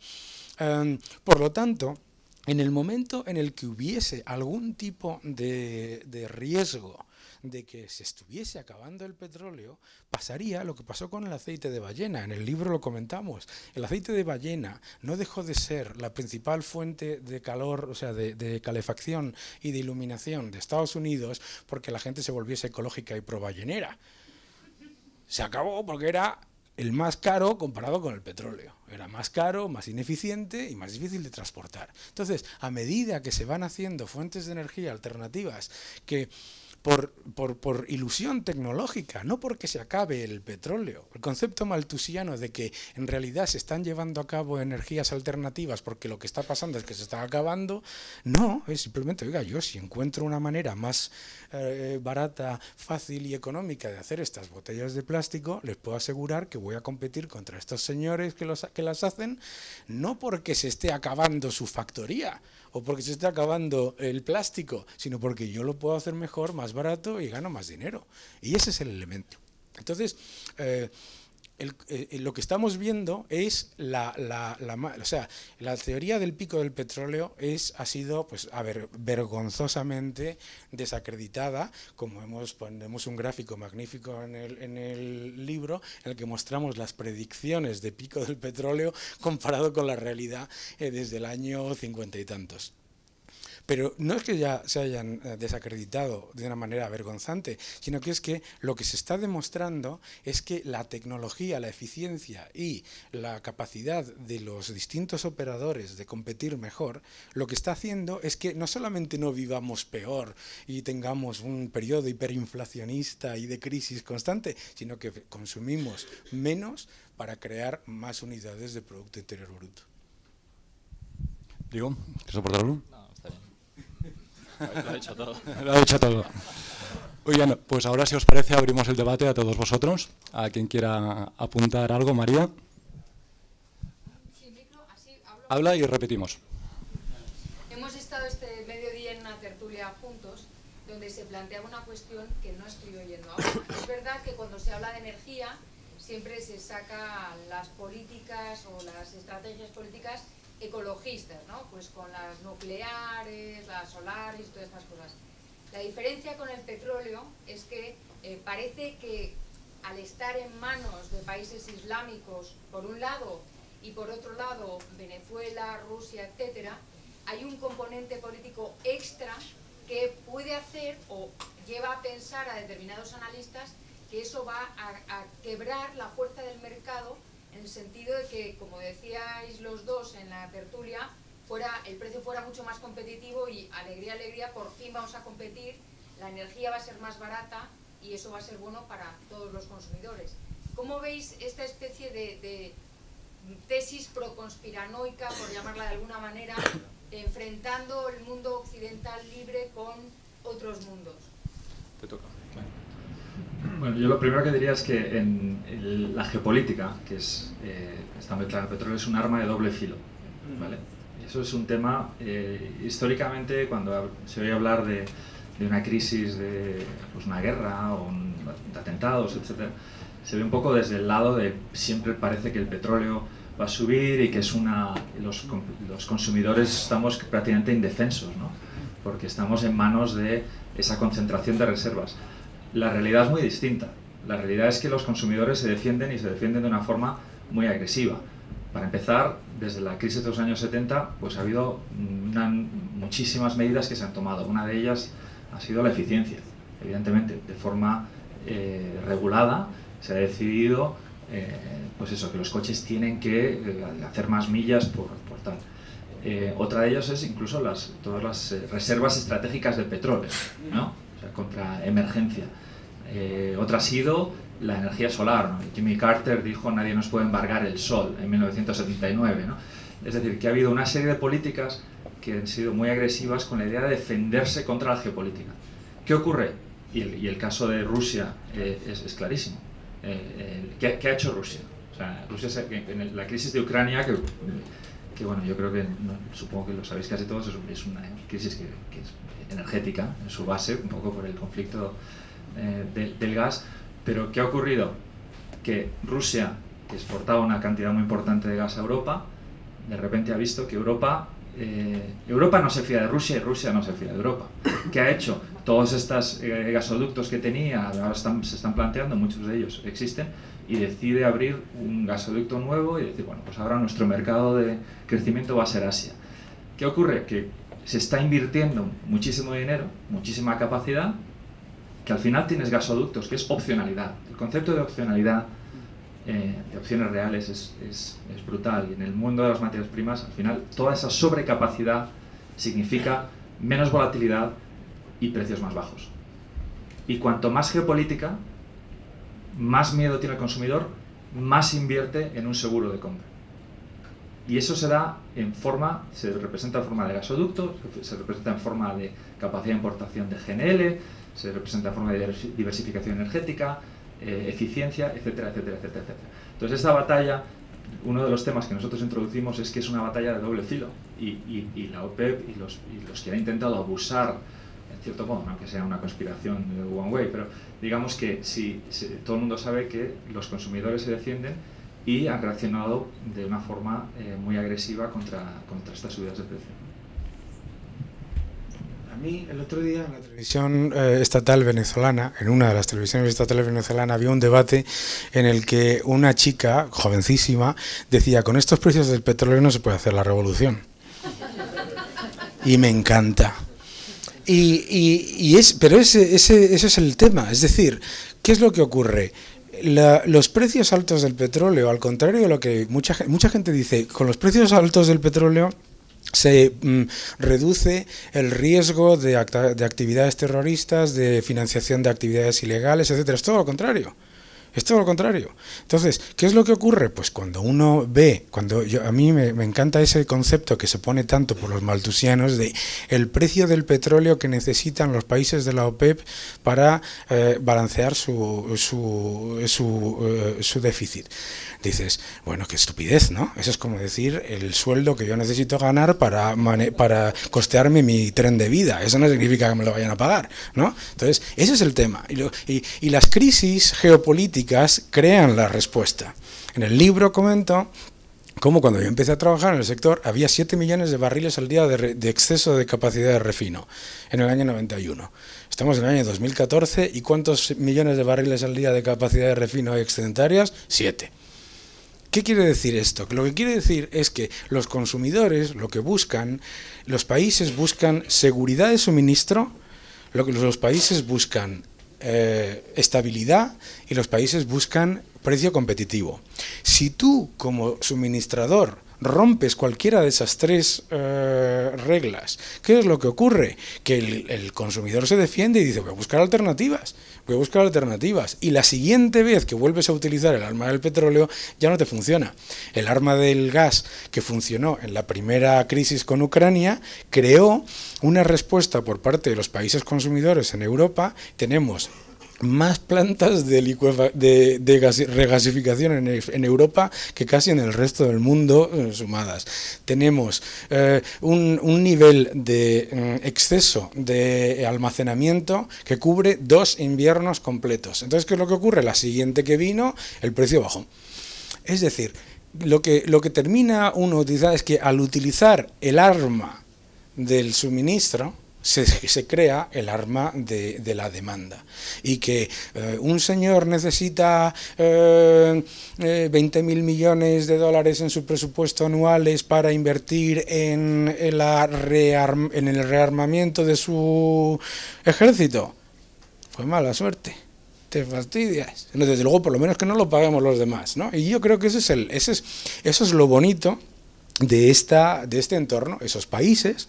Por lo tanto, en el momento en el que hubiese algún tipo de riesgo de que se estuviese acabando el petróleo, pasaría lo que pasó con el aceite de ballena. En el libro lo comentamos. El aceite de ballena no dejó de ser la principal fuente de calor, o sea, de calefacción y de iluminación de Estados Unidos porque la gente se volviese ecológica y pro-ballenera. Se acabó porque era el más caro comparado con el petróleo. Era más caro, más ineficiente y más difícil de transportar. Entonces, a medida que se van haciendo fuentes de energía alternativas que por ilusión tecnológica, no porque se acabe el petróleo. El concepto malthusiano de que en realidad se están llevando a cabo energías alternativas porque lo que está pasando es que se está acabando, no, es simplemente, oiga, yo si encuentro una manera más barata, fácil y económica de hacer estas botellas de plástico, les puedo asegurar que voy a competir contra estos señores que las hacen, no porque se esté acabando su factoría o porque se esté acabando el plástico, sino porque yo lo puedo hacer mejor, más barato y gano más dinero. Y ese es el elemento. Entonces, lo que estamos viendo es la teoría del pico del petróleo ha sido, pues, vergonzosamente desacreditada, como ponemos un gráfico magnífico en el libro, en el que mostramos las predicciones de pico del petróleo comparado con la realidad desde el año 50 y tantos. Pero no es que ya se hayan desacreditado de una manera vergonzante, sino que es que lo que se está demostrando es que la tecnología, la eficiencia y la capacidad de los distintos operadores de competir mejor, lo que está haciendo es que no solamente no vivamos peor y tengamos un periodo hiperinflacionista y de crisis constante, sino que consumimos menos para crear más unidades de Producto Interior Bruto. Diego, ¿quieres aportarlo? No, está bien. Lo ha dicho todo. Lo ha dicho todo. Oigan, pues ahora, si os parece, abrimos el debate a todos vosotros. A quien quiera apuntar algo, María. Sí, micro, así hablo. Habla y repetimos. Hemos estado este mediodía en una tertulia juntos, donde se planteaba una cuestión que no estoy oyendo ahora. Es verdad que cuando se habla de energía, siempre se sacan las políticas o las estrategias políticas ecologistas, ¿no? Pues con las nucleares, las solares y todas estas cosas. La diferencia con el petróleo es que parece que al estar en manos de países islámicos, por un lado, y por otro lado, Venezuela, Rusia, etcétera, hay un componente político extra que puede hacer o lleva a pensar a determinados analistas que eso va a quebrar la fuerza del mercado, en el sentido de que, como decíais los dos en la tertulia, el precio fuera mucho más competitivo y alegría, alegría, por fin vamos a competir, la energía va a ser más barata y eso va a ser bueno para todos los consumidores. ¿Cómo veis esta especie de tesis proconspiranoica, por llamarla de alguna manera, enfrentando el mundo occidental libre con otros mundos? Te toca. Bueno, yo lo primero que diría es que en la geopolítica, que está muy claro, el petróleo es un arma de doble filo, ¿vale? Y eso es un tema, históricamente, cuando se oye hablar de una crisis, de pues, una guerra o de atentados, etc., se ve un poco desde el lado de siempre parece que el petróleo va a subir y que los consumidores estamos prácticamente indefensos, ¿no? Porque estamos en manos de esa concentración de reservas. La realidad es muy distinta. La realidad es que los consumidores se defienden y se defienden de una forma muy agresiva. Para empezar, desde la crisis de los años 70, pues ha habido muchísimas medidas que se han tomado. Una de ellas ha sido la eficiencia. evidentemente de forma regulada, se ha decidido pues eso, que los coches tienen que hacer más millas por tal. Otra de ellas es incluso todas las reservas estratégicas de petróleo, ¿no? O sea, contra emergencia. Otra ha sido la energía solar, ¿no? Jimmy Carter dijo nadie nos puede embargar el sol en 1979, ¿no? Es decir, que ha habido una serie de políticas que han sido muy agresivas con la idea de defenderse contra la geopolítica. ¿Qué ocurre? Y el caso de Rusia es clarísimo. ¿Qué ha hecho Rusia? O sea, Rusia en la crisis de Ucrania, que bueno, yo creo que, supongo que lo sabéis casi todos, es una crisis que es energética en su base, un poco por el conflicto del gas. Pero ¿qué ha ocurrido? Que Rusia, que exportaba una cantidad muy importante de gas a Europa, de repente ha visto que Europa no se fía de Rusia y Rusia no se fía de Europa. ¿Qué ha hecho? Todos estos gasoductos que tenía, ahora se están planteando, muchos de ellos existen, y decide abrir un gasoducto nuevo y decir, bueno, pues ahora nuestro mercado de crecimiento va a ser Asia. ¿Qué ocurre? Que se está invirtiendo muchísimo dinero, muchísima capacidad, que al final tienes gasoductos, que es opcionalidad. El concepto de opcionalidad, de opciones reales, es brutal. Y en el mundo de las materias primas, al final, toda esa sobrecapacidad significa menos volatilidad y precios más bajos. Y cuanto más geopolítica, más miedo tiene el consumidor, más invierte en un seguro de compra. Y eso se representa en forma de gasoductos, se representa en forma de capacidad de importación de GNL, se representa en forma de diversificación energética, eficiencia, etcétera, etcétera, etcétera, etcétera. Entonces esta batalla, uno de los temas que nosotros introducimos es que es una batalla de doble filo, y la OPEP y los que han intentado abusar, en cierto modo, aunque sea una conspiración de one way, pero digamos que todo el mundo sabe que los consumidores se defienden y han reaccionado de una forma muy agresiva contra estas subidas de precio. A mí, el otro día en la televisión estatal venezolana, en una de las televisiones estatales venezolanas, había un debate en el que una chica, jovencísima, decía, con estos precios del petróleo no se puede hacer la revolución. Y me encanta. Pero ese es el tema, es decir, ¿qué es lo que ocurre? Los precios altos del petróleo, al contrario de lo que mucha gente dice, con los precios altos del petróleo se reduce el riesgo de actividades terroristas, de financiación de actividades ilegales, etcétera. Es todo lo contrario. Es todo lo contrario. Entonces, ¿qué es lo que ocurre? Pues cuando uno ve, a mí me encanta ese concepto que se pone tanto por los maltusianos de el precio del petróleo que necesitan los países de la OPEP para balancear su déficit. Dices, bueno, qué estupidez, ¿no? Eso es como decir el sueldo que yo necesito ganar para costearme mi tren de vida. Eso no significa que me lo vayan a pagar, ¿no? Entonces, ese es el tema. Y las crisis geopolíticas crean la respuesta. En el libro comento cómo cuando yo empecé a trabajar en el sector había 7 millones de barriles al día de exceso de capacidad de refino en el año 91. Estamos en el año 2014 y ¿cuántos millones de barriles al día de capacidad de refino hay excedentarias? 7. ¿Qué quiere decir esto? Lo que quiere decir es que los consumidores lo que buscan, los países buscan seguridad de suministro, los países buscan estabilidad y los países buscan precio competitivo. Si tú como suministrador rompes cualquiera de esas tres reglas, ¿qué es lo que ocurre? Que el consumidor se defiende y dice, voy a buscar alternativas, y la siguiente vez que vuelves a utilizar el arma del petróleo ya no te funciona. El arma del gas que funcionó en la primera crisis con Ucrania creó una respuesta por parte de los países consumidores en Europa. Tenemos más plantas de regasificación en Europa que casi en el resto del mundo sumadas. Tenemos un nivel de exceso de almacenamiento que cubre 2 inviernos completos. Entonces, ¿qué es lo que ocurre? La siguiente que vino, el precio bajó. Es decir, lo que termina uno utilizando es que al utilizar el arma del suministro, se crea el arma de la demanda, y que un señor necesita 20.000 millones de dólares en su presupuesto anuales para invertir en el rearmamiento de su ejército. pues mala suerte, te fastidias. Desde luego, por lo menos que no lo paguemos los demás, ¿no? Y yo creo que eso es lo bonito de este entorno, esos países,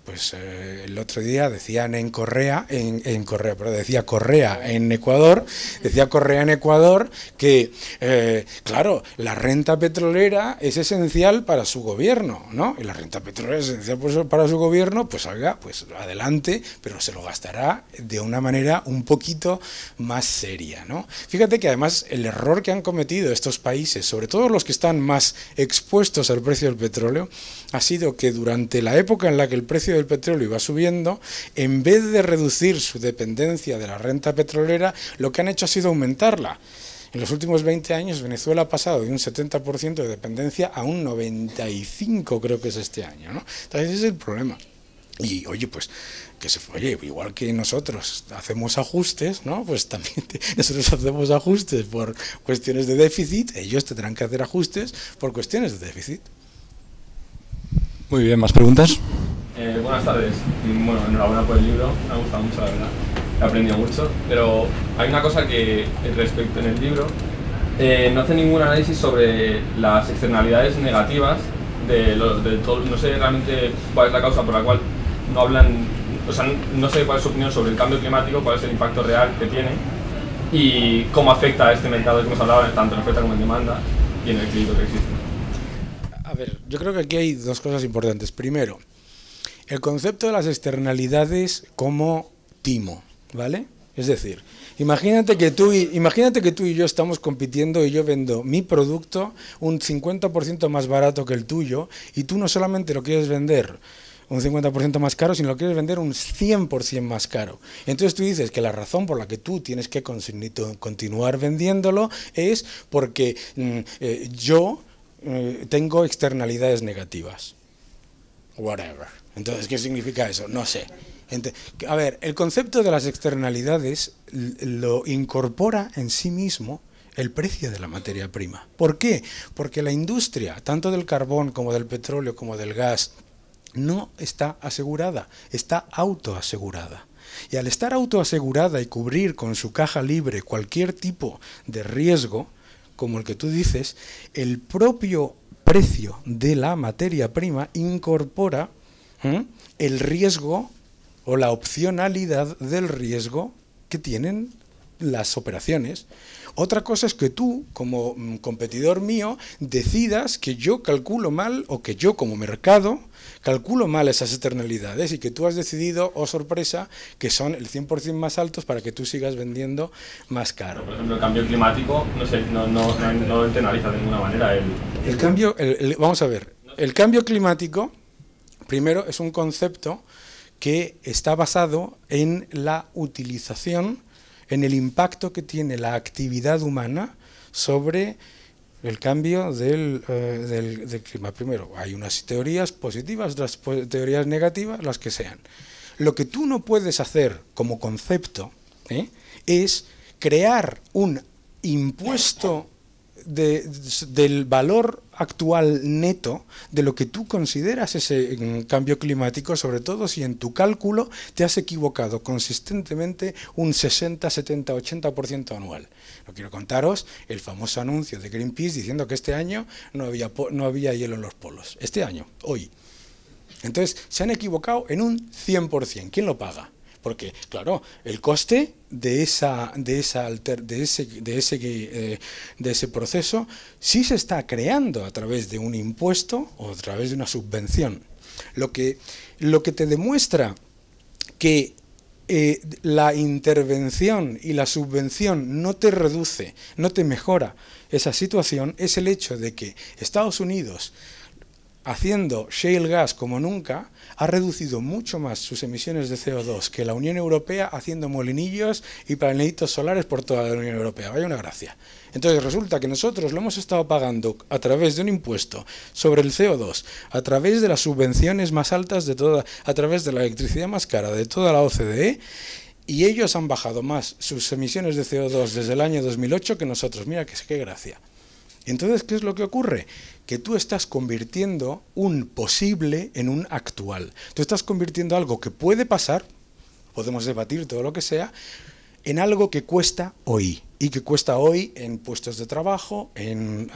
pues el otro día decían Correa en Ecuador, que, claro, la renta petrolera es esencial para su gobierno, ¿no? Y la renta petrolera es esencial para su gobierno, pues oiga, pues adelante, pero se lo gastará de una manera un poquito más seria, ¿no? Fíjate que además el error que han cometido estos países, sobre todo los que están más expuestos al precio del petróleo, ha sido que durante la época en la que el precio del petróleo iba subiendo, en vez de reducir su dependencia de la renta petrolera, lo que han hecho ha sido aumentarla. En los últimos 20 años Venezuela ha pasado de un 70% de dependencia a un 95%, creo que es este año, ¿no? Entonces ese es el problema. Y oye, pues igual que nosotros hacemos ajustes, ¿no? Pues también nosotros hacemos ajustes por cuestiones de déficit, ellos tendrán que hacer ajustes por cuestiones de déficit. Muy bien, ¿más preguntas? Buenas tardes. Bueno, enhorabuena por el libro, me ha gustado mucho, la verdad. He aprendido mucho, pero hay una cosa que respecto en el libro, no hace ningún análisis sobre las externalidades negativas de todo. No sé realmente cuál es la causa por la cual no hablan, o sea, no sé cuál es su opinión sobre el cambio climático, cuál es el impacto real que tiene y cómo afecta a este mercado que hemos hablado, tanto en oferta como en demanda y en el equilibrio que existe. A ver, yo creo que aquí hay dos cosas importantes. Primero, el concepto de las externalidades como timo, ¿vale? Es decir, imagínate que tú y yo estamos compitiendo y yo vendo mi producto un 50% más barato que el tuyo y tú no solamente lo quieres vender un 50% más caro, sino lo quieres vender un 100% más caro. Entonces tú dices que la razón por la que tú tienes que continuar vendiéndolo es porque yo tengo externalidades negativas. Whatever. Entonces, ¿qué significa eso? No sé. A ver, el concepto de las externalidades lo incorpora en sí mismo el precio de la materia prima. ¿Por qué? Porque la industria, tanto del carbón como del petróleo como del gas, no está asegurada, está autoasegurada. Y al estar autoasegurada y cubrir con su caja libre cualquier tipo de riesgo, como el que tú dices, el propio precio de la materia prima incorpora el riesgo o la opcionalidad del riesgo que tienen las operaciones. Otra cosa es que tú, como competidor mío, decidas que yo calculo mal o que yo como mercado calculo mal esas externalidades y que tú has decidido, oh sorpresa, que son el 100% más altos para que tú sigas vendiendo más caro. Por ejemplo, el cambio climático no internaliza de ninguna manera vamos a ver, el cambio climático, primero, es un concepto que está basado en la utilización, en el impacto que tiene la actividad humana sobre el cambio del clima. Primero, hay unas teorías positivas, otras teorías negativas, las que sean. Lo que tú no puedes hacer como concepto es crear un impuesto del valor actual neto de lo que tú consideras ese cambio climático, sobre todo si en tu cálculo te has equivocado consistentemente un 60, 70, 80% anual. No quiero contaros el famoso anuncio de Greenpeace diciendo que este año no había hielo en los polos. Este año, hoy. Entonces, se han equivocado en un 100%. ¿Quién lo paga? Porque, claro, el coste de ese proceso sí se está creando a través de un impuesto o a través de una subvención. Lo que te demuestra que la intervención y la subvención no te reduce, no te mejora esa situación, es el hecho de que Estados Unidos, haciendo shale gas como nunca, ha reducido mucho más sus emisiones de CO2 que la Unión Europea haciendo molinillos y panelitos solares por toda la Unión Europea. Vaya una gracia. Entonces resulta que nosotros lo hemos estado pagando a través de un impuesto sobre el CO2, a través de las subvenciones más altas de toda, a través de la electricidad más cara de toda la OCDE, y ellos han bajado más sus emisiones de CO2 desde el año 2008 que nosotros. Mira qué gracia. Entonces, ¿qué es lo que ocurre? Que tú estás convirtiendo un posible en un actual. Tú estás convirtiendo algo que puede pasar, podemos debatir todo lo que sea, en algo que cuesta hoy, y que cuesta hoy en puestos de trabajo, en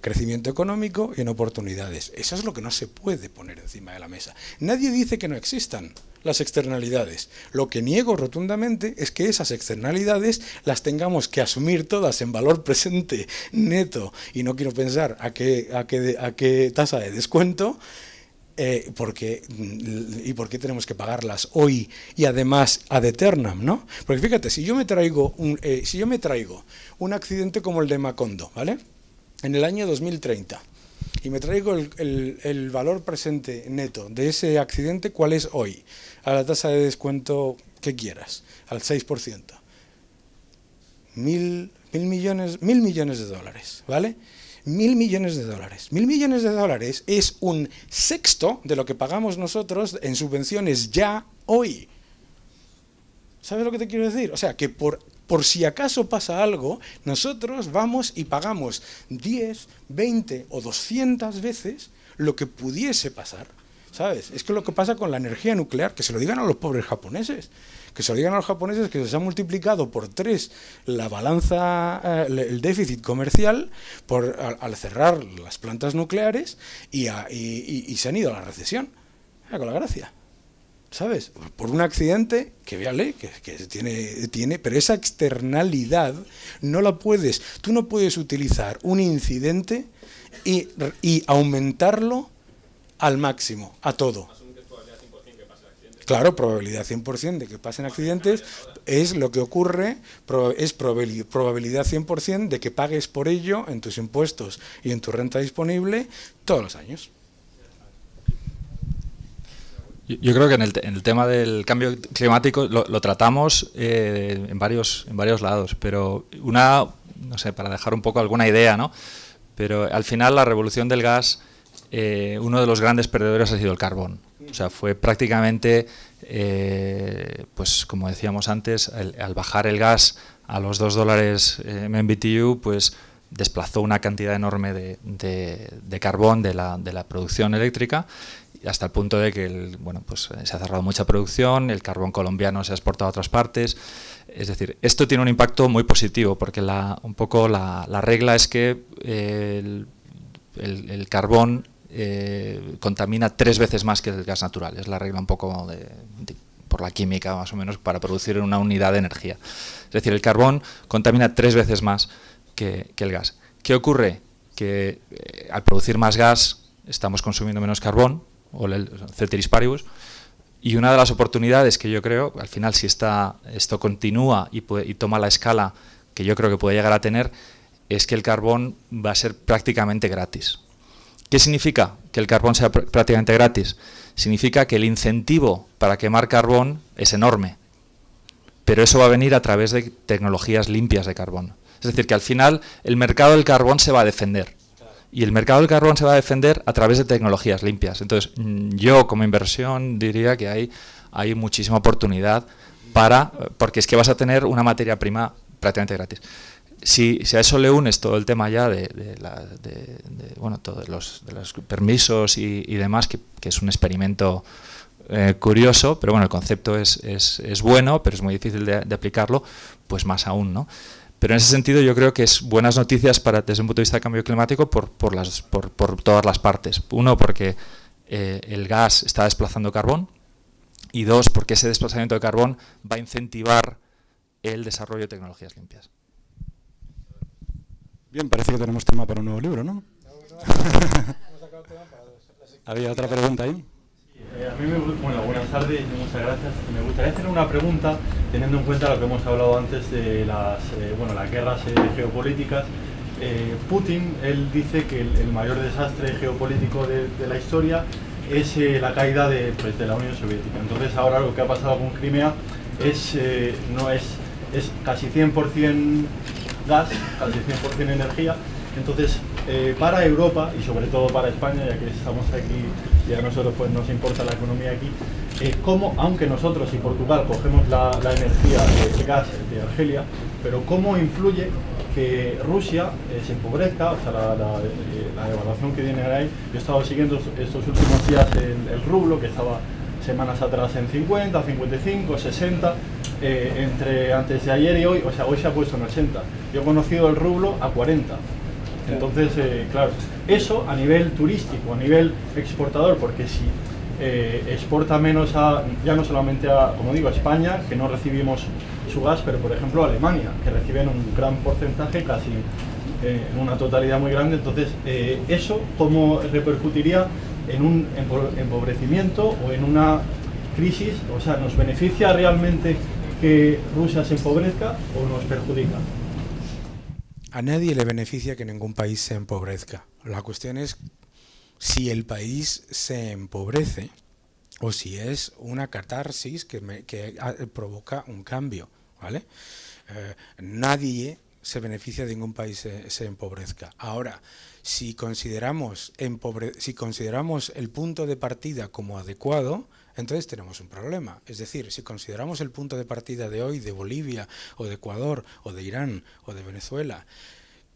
crecimiento económico y en oportunidades. Eso es lo que no se puede poner encima de la mesa. Nadie dice que no existan las externalidades. Lo que niego rotundamente es que esas externalidades las tengamos que asumir todas en valor presente neto, y no quiero pensar a qué tasa de descuento, ¿por qué tenemos que pagarlas hoy y además ad eternam, ¿no? Porque fíjate, si yo me traigo un accidente como el de Macondo, ¿vale?, en el año 2030, y me traigo el valor presente neto de ese accidente, ¿cuál es hoy? A la tasa de descuento que quieras, al 6%. 1.000 millones de dólares, ¿vale? 1.000 millones de dólares. 1.000 millones de dólares es un sexto de lo que pagamos nosotros en subvenciones ya hoy. ¿Sabes lo que te quiero decir? O sea, que por si acaso pasa algo, nosotros vamos y pagamos 10, 20 o 200 veces lo que pudiese pasar. ¿Sabes? Es que lo que pasa con la energía nuclear, que se lo digan a los pobres japoneses, que se lo digan a los japoneses, que se ha multiplicado por 3 la balanza, el déficit comercial al cerrar las plantas nucleares, y se han ido a la recesión. Con la gracia, ¿sabes? Por un accidente que, véale, que tiene, pero esa externalidad no la puedes, tú no puedes utilizar un incidente y aumentarlo al máximo, a todo. Claro, probabilidad 100% de que pasen accidentes es lo que ocurre, es probabilidad 100% de que pagues por ello en tus impuestos y en tu renta disponible todos los años. Yo creo que en el tema del cambio climático lo tratamos en varios lados, pero no sé, para dejar un poco alguna idea, ¿no? Pero al final la revolución del gas, uno de los grandes perdedores ha sido el carbón. O sea, fue prácticamente, pues como decíamos antes, al bajar el gas a los $2 MMBTU, pues desplazó una cantidad enorme de carbón de la producción eléctrica, hasta el punto de que pues se ha cerrado mucha producción, el carbón colombiano se ha exportado a otras partes. Es decir, esto tiene un impacto muy positivo, porque un poco la regla es que el carbón contamina 3 veces más que el gas natural. Es la regla un poco por la química, más o menos, para producir una unidad de energía. Es decir, el carbón contamina 3 veces más que el gas. ¿Qué ocurre? Que al producir más gas estamos consumiendo menos carbón, o el ceteris paribus, y una de las oportunidades que yo creo, al final, si esto continúa y toma la escala que yo creo que puede llegar a tener, es que el carbón va a ser prácticamente gratis. ¿Qué significa que el carbón sea prácticamente gratis? Significa que el incentivo para quemar carbón es enorme, pero eso va a venir a través de tecnologías limpias de carbón. Es decir, que al final el mercado del carbón se va a defender, y el mercado del carbón se va a defender a través de tecnologías limpias. Entonces, yo como inversión diría que hay muchísima oportunidad porque es que vas a tener una materia prima prácticamente gratis. Si a eso le unes todo el tema ya todos los permisos y demás, que es un experimento curioso, pero bueno, el concepto es bueno, pero es muy difícil de aplicarlo, pues más aún, ¿no? Pero en ese sentido yo creo que es buenas noticias desde un punto de vista de cambio climático por todas las partes. Uno, porque el gas está desplazando carbón, y dos, porque ese desplazamiento de carbón va a incentivar el desarrollo de tecnologías limpias. Bien, parece que tenemos tema para un nuevo libro, ¿no? ¿Había otra pregunta ahí? A mí buenas tardes y muchas gracias. Me gustaría hacer una pregunta teniendo en cuenta lo que hemos hablado antes de las guerras geopolíticas. Putin, él dice que el mayor desastre geopolítico de la historia es la caída de la Unión Soviética. Entonces ahora lo que ha pasado con Crimea es casi 100% gas, casi 100% energía. Entonces, para Europa y sobre todo para España, ya que estamos aquí y a nosotros pues nos importa la economía aquí, cómo, aunque nosotros y Portugal cogemos la energía de gas de Argelia, pero cómo influye que Rusia se empobrezca, o sea, la devaluación que tiene ahí. Yo he estado siguiendo estos últimos días el rublo, que estaba semanas atrás en 50, 55, 60, entre antes de ayer y hoy, o sea, hoy se ha puesto en 80. Yo he conocido el rublo a 40. Entonces, claro, eso a nivel turístico, a nivel exportador, porque si exporta menos ya no solamente como digo, a España, que no recibimos su gas, pero por ejemplo a Alemania, que reciben un gran porcentaje, casi en una totalidad muy grande. Entonces, ¿eso cómo repercutiría en un empobrecimiento o en una crisis? O sea, ¿nos beneficia realmente que Rusia se empobrezca o nos perjudica? A nadie le beneficia que ningún país se empobrezca. La cuestión es si el país se empobrece o si es una catarsis que provoca un cambio, ¿vale? Nadie se beneficia de ningún país se empobrezca. Ahora, si consideramos el punto de partida como adecuado, entonces tenemos un problema. Es decir, si consideramos el punto de partida de hoy de Bolivia o de Ecuador o de Irán o de Venezuela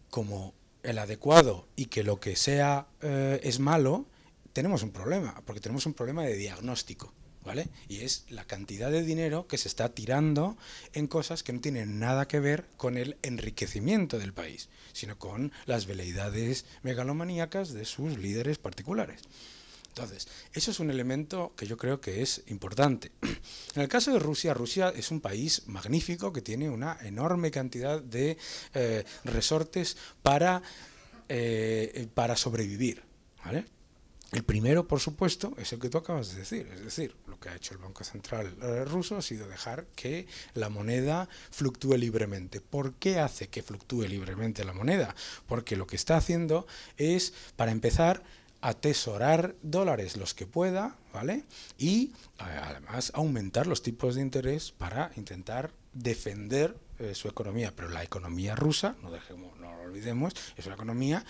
como el adecuado y que lo que sea es malo, tenemos un problema, porque tenemos un problema de diagnóstico, ¿vale? Y es la cantidad de dinero que se está tirando en cosas que no tienen nada que ver con el enriquecimiento del país, sino con las veleidades megalomaníacas de sus líderes particulares. Entonces, eso es un elemento que yo creo que es importante. En el caso de Rusia, Rusia es un país magnífico que tiene una enorme cantidad de resortes para sobrevivir, ¿vale? El primero, por supuesto, es el que tú acabas de decir, es decir, lo que ha hecho el Banco Central ruso ha sido dejar que la moneda fluctúe libremente. ¿Por qué hace que fluctúe libremente la moneda? Porque lo que está haciendo es, para empezar, atesorar dólares los que pueda, ¿vale? Y además aumentar los tipos de interés para intentar defender su economía. Pero la economía rusa, no lo olvidemos, es una economía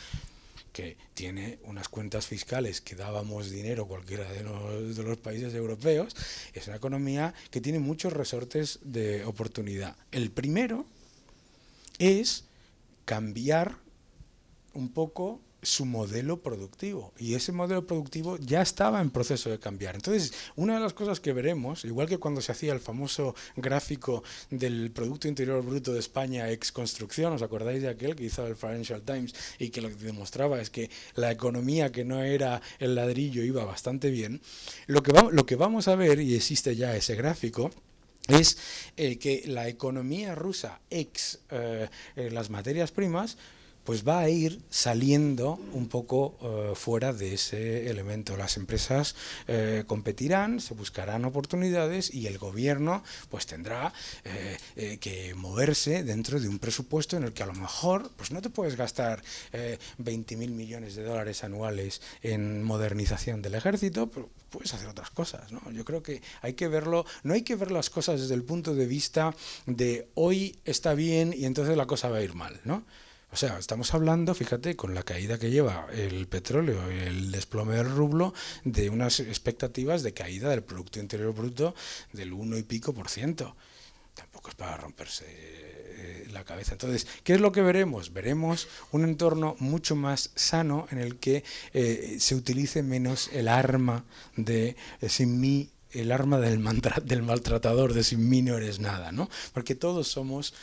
que tiene unas cuentas fiscales que dábamos dinero cualquiera de los países europeos. Es una economía que tiene muchos resortes de oportunidad. El primero es cambiar un poco su modelo productivo, y ese modelo productivo ya estaba en proceso de cambiar. Entonces, una de las cosas que veremos, igual que cuando se hacía el famoso gráfico del Producto Interior Bruto de España ex construcción, ¿os acordáis de aquel que hizo el Financial Times y que lo que demostraba es que la economía que no era el ladrillo iba bastante bien? Lo que vamos a ver, y existe ya ese gráfico, es que la economía rusa ex las materias primas pues va a ir saliendo un poco fuera de ese elemento. Las empresas competirán, se buscarán oportunidades y el gobierno pues tendrá que moverse dentro de un presupuesto en el que a lo mejor pues no te puedes gastar 20.000 millones de dólares anuales en modernización del ejército, pero puedes hacer otras cosas, ¿no? Yo creo que hay que verlo, no hay que ver las cosas desde el punto de vista de hoy está bien y entonces la cosa va a ir mal, ¿no? O sea, estamos hablando, fíjate, con la caída que lleva el petróleo y el desplome del rublo, de unas expectativas de caída del Producto Interior Bruto del 1 y pico %. Tampoco es para romperse la cabeza. Entonces, ¿qué es lo que veremos? Veremos un entorno mucho más sano en el que se utilice menos el arma de sin mí, el arma del maltratador, de sin mí no eres nada, ¿no? Porque todos somos,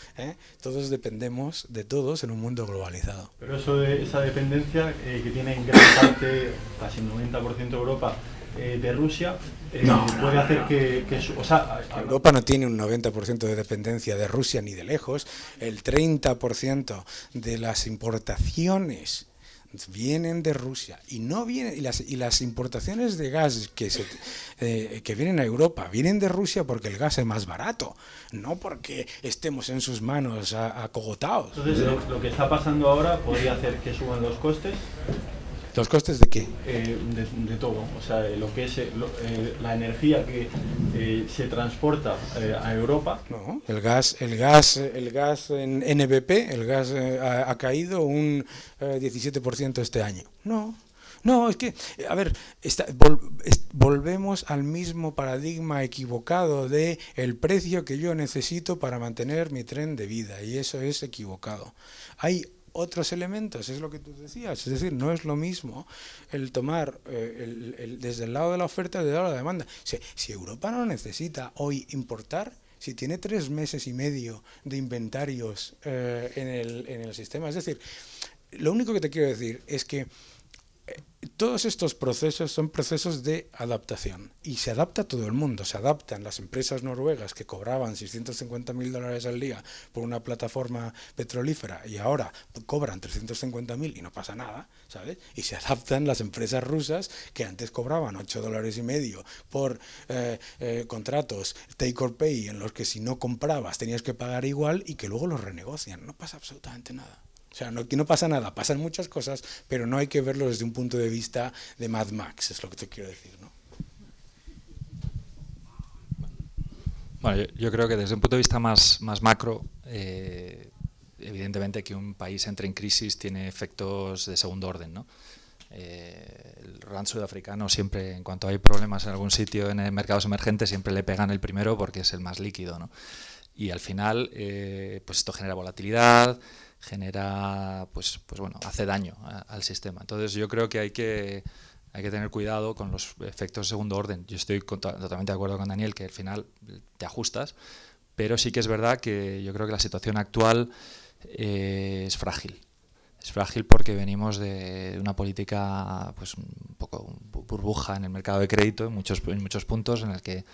todos dependemos de todos en un mundo globalizado. Pero esa dependencia que tiene en gran parte, casi el 90% de Europa, de Rusia, puede hacer que o sea, Europa no tiene un 90% de dependencia de Rusia ni de lejos. El 30% de las importaciones vienen de Rusia y no vienen, y las importaciones de gas que vienen a Europa vienen de Rusia porque el gas es más barato, no porque estemos en sus manos acogotados. Entonces, lo que está pasando ahora podría hacer que suban los costes. ¿Los costes de qué? De todo, o sea, lo que es la energía que se transporta a Europa. No, el gas en NBP, el gas ha caído un 17% este año. No, es que, a ver, volvemos al mismo paradigma equivocado de el precio que yo necesito para mantener mi tren de vida, y eso es equivocado. Hay otros elementos, es lo que tú decías, es decir, no es lo mismo el tomar desde el lado de la oferta y desde el lado de la demanda. Si Europa no necesita hoy importar, si tiene 3 meses y medio de inventarios en el sistema, es decir, lo único que te quiero decir es que todos estos procesos son procesos de adaptación y se adapta todo el mundo, se adaptan las empresas noruegas que cobraban $650.000 al día por una plataforma petrolífera y ahora cobran 350.000 y no pasa nada, ¿sabes? Y se adaptan las empresas rusas que antes cobraban $8.50 por contratos take or pay en los que si no comprabas tenías que pagar igual y que luego los renegocian, no pasa absolutamente nada. O sea, no pasa nada, pasan muchas cosas, pero no hay que verlo desde un punto de vista de Mad Max, es lo que te quiero decir, ¿no? Bueno, yo creo que desde un punto de vista más macro, evidentemente que un país entre en crisis tiene efectos de segundo orden, ¿no? El rand sudafricano siempre, en cuanto hay problemas en algún sitio en mercados emergentes, siempre le pegan el primero porque es el más líquido, ¿no? Y al final, pues esto genera volatilidad, genera, pues bueno, hace daño al sistema. Entonces yo creo que hay que tener cuidado con los efectos de segundo orden. Yo estoy totalmente de acuerdo con Daniel que al final te ajustas, pero sí que es verdad que yo creo que la situación actual es frágil. Es frágil porque venimos de una política pues un poco burbuja en el mercado de crédito en muchos puntos, en el que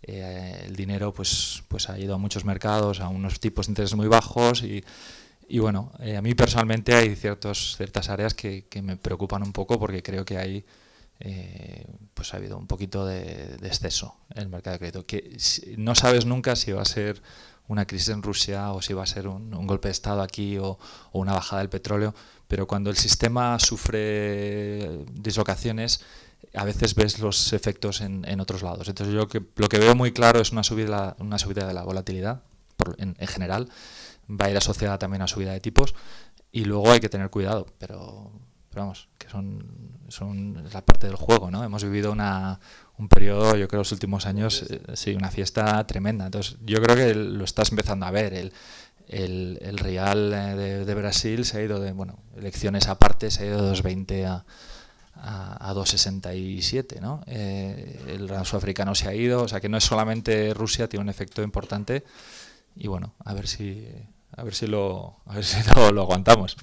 el dinero pues ha ido a muchos mercados a unos tipos de interés muy bajos y bueno, a mí personalmente hay ciertas áreas que me preocupan un poco porque creo que hay pues ha habido un poquito de exceso en el mercado de crédito, que no sabes nunca si va a ser una crisis en Rusia o si va a ser un golpe de Estado aquí o una bajada del petróleo, pero cuando el sistema sufre dislocaciones a veces ves los efectos en otros lados. Entonces yo lo que veo muy claro es una subida de la volatilidad en general. Va a ir asociada también a subida de tipos y luego hay que tener cuidado, pero vamos, que son la parte del juego, ¿no? Hemos vivido un periodo, yo creo, los últimos años, sí, una fiesta tremenda. Entonces yo creo que lo estás empezando a ver. El real de Brasil se ha ido de, bueno, elecciones aparte, se ha ido de 2,20 a 2,67, ¿no? El rand sudafricano se ha ido, o sea que no es solamente Rusia, tiene un efecto importante y bueno, a ver si lo aguantamos.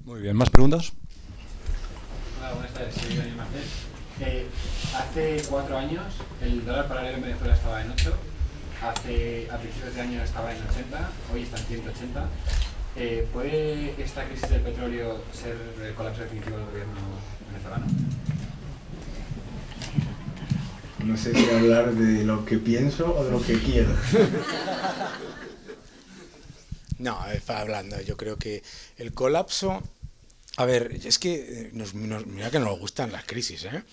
Muy bien, ¿más preguntas? Hola, buenas tardes, soy Daniel Marcel. Hace 4 años el dólar paralelo en Venezuela estaba en 8, a principios de año estaba en 80, hoy está en 180. ¿Puede esta crisis del petróleo ser el colapso definitivo del gobierno venezolano? No sé si hablar de lo que pienso o de lo que quiero. No, está hablando. Yo creo que el colapso... A ver, es que mira que nos gustan las crisis, ¿eh?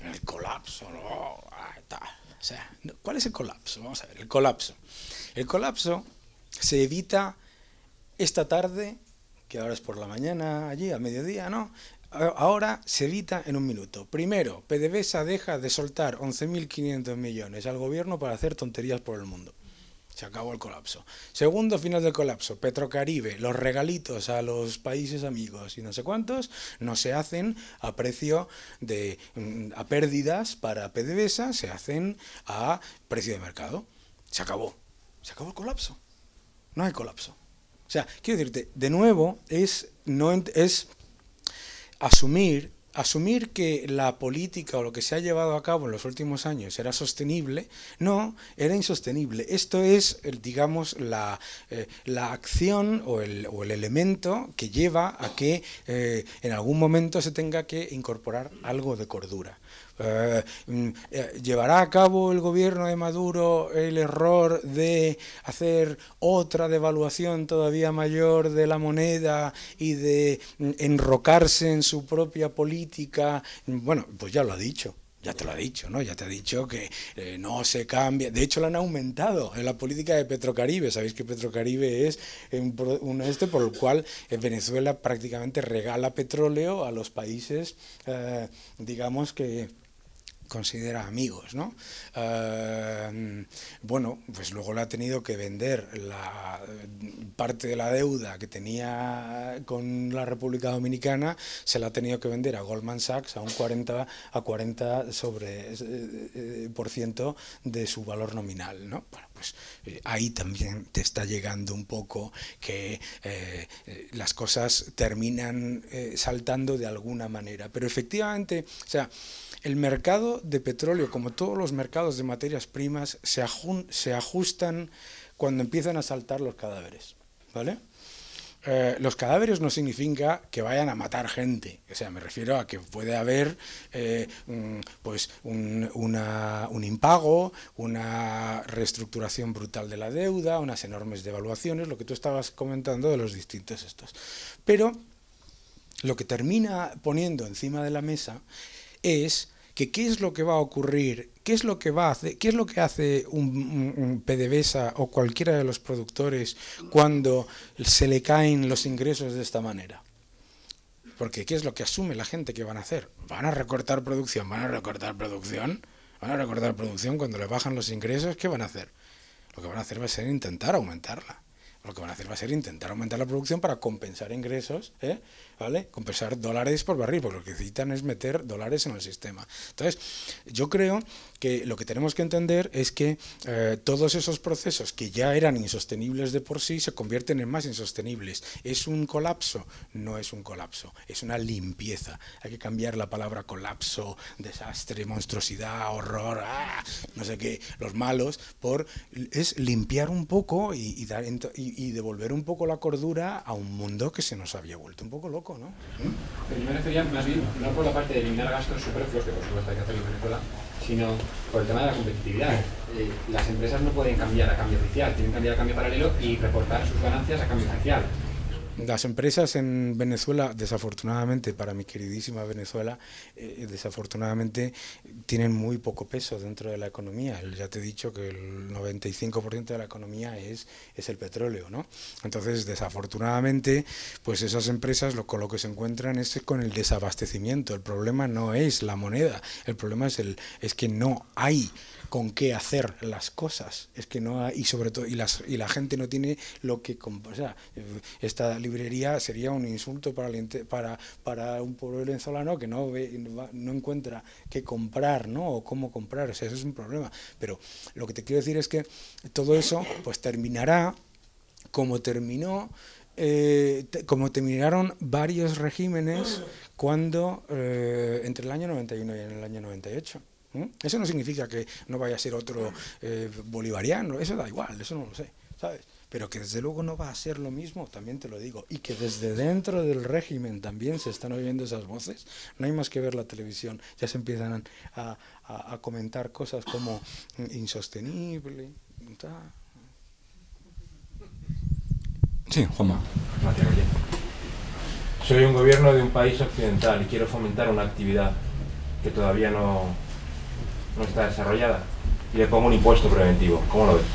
El colapso, no, tal. O sea, ¿cuál es el colapso? Vamos a ver, el colapso. El colapso se evita esta tarde, que ahora es por la mañana, allí, al mediodía, ¿no? Ahora se evita en un minuto. Primero, PDVSA deja de soltar 11.500 millones al gobierno para hacer tonterías por el mundo. Se acabó el colapso. Segundo final del colapso, Petrocaribe, los regalitos a los países amigos y no sé cuántos no se hacen a precio a pérdidas para PDVSA, se hacen a precio de mercado. Se acabó el colapso. No hay colapso. O sea, quiero decirte, de nuevo, es asumir que la política o lo que se ha llevado a cabo en los últimos años era sostenible. No, era insostenible. Esto es, digamos, la acción o el elemento que lleva a que en algún momento se tenga que incorporar algo de cordura. ¿Llevará a cabo el gobierno de Maduro el error de hacer otra devaluación todavía mayor de la moneda y de enrocarse en su propia política? Bueno, pues ya lo ha dicho. Ya te lo ha dicho, ¿no? Ya te ha dicho que no se cambia. De hecho, lo han aumentado en la política de Petrocaribe. Sabéis que Petrocaribe es por el cual Venezuela prácticamente regala petróleo a los países, digamos, que considera amigos, ¿no? Bueno, pues luego le ha tenido que vender la parte de la deuda que tenía con la República Dominicana, se la ha tenido que vender a Goldman Sachs a un 40% de su valor nominal, ¿no? Bueno, pues ahí también te está llegando un poco que las cosas terminan saltando de alguna manera, pero efectivamente, o sea, el mercado de petróleo, como todos los mercados de materias primas, se ajustan cuando empiezan a saltar los cadáveres, ¿vale? Los cadáveres no significa que vayan a matar gente, o sea, me refiero a que puede haber pues un impago, una reestructuración brutal de la deuda, unas enormes devaluaciones, lo que tú estabas comentando de los distintos estos. Pero lo que termina poniendo encima de la mesa es que qué es lo que va a ocurrir, qué es lo que va a hacer, qué es lo que hace un PDVSA o cualquiera de los productores cuando se le caen los ingresos de esta manera. Porque qué es lo que asume la gente que van a hacer. Van a recortar producción, van a recortar producción, van a recortar producción cuando le bajan los ingresos, ¿qué van a hacer? Lo que van a hacer va a ser intentar aumentarla. Lo que van a hacer va a ser intentar aumentar la producción para compensar ingresos, ¿vale? Compensar dólares por barril, porque lo que necesitan es meter dólares en el sistema. Entonces, yo creo que lo que tenemos que entender es que todos esos procesos que ya eran insostenibles de por sí se convierten en más insostenibles. ¿Es un colapso? No es un colapso, es una limpieza. Hay que cambiar la palabra colapso, desastre, monstruosidad, horror, no sé qué, los malos, es limpiar un poco y devolver un poco la cordura a un mundo que se nos había vuelto un poco loco, ¿no? Pero yo me refería más bien, no por la parte de eliminar gastos superfluos, que por supuesto hay que hacerlo en Venezuela, sino por el tema de la competitividad. Las empresas no pueden cambiar a cambio oficial, tienen que cambiar a cambio paralelo y reportar sus ganancias a cambio oficial. Las empresas en Venezuela, desafortunadamente, para mi queridísima Venezuela, desafortunadamente tienen muy poco peso dentro de la economía. Ya te he dicho que el 95% de la economía es el petróleo, ¿no? Entonces, desafortunadamente, pues esas empresas con lo que se encuentran es con el desabastecimiento. El problema no es la moneda, el problema es que no hay con qué hacer las cosas, es que no hay, y sobre todo y la gente no tiene lo que, o sea, esta librería sería un insulto para un pueblo venezolano que no encuentra qué comprar, ¿no? O cómo comprar, o sea, eso es un problema. Pero lo que te quiero decir es que todo eso pues terminará como terminaron varios regímenes cuando entre el año 91 y el año 98. Eso no significa que no vaya a ser otro bolivariano, eso da igual, eso no lo sé, ¿sabes? Pero que desde luego no va a ser lo mismo, también te lo digo, y que desde dentro del régimen también se están oyendo esas voces. No hay más que ver la televisión, ya se empiezan a comentar cosas como insostenible, tal. Sí, Juanma. Gracias, Oye. Soy un gobierno de un país occidental y quiero fomentar una actividad que todavía no está desarrollada. Y le pongo un impuesto preventivo. ¿Cómo lo ves?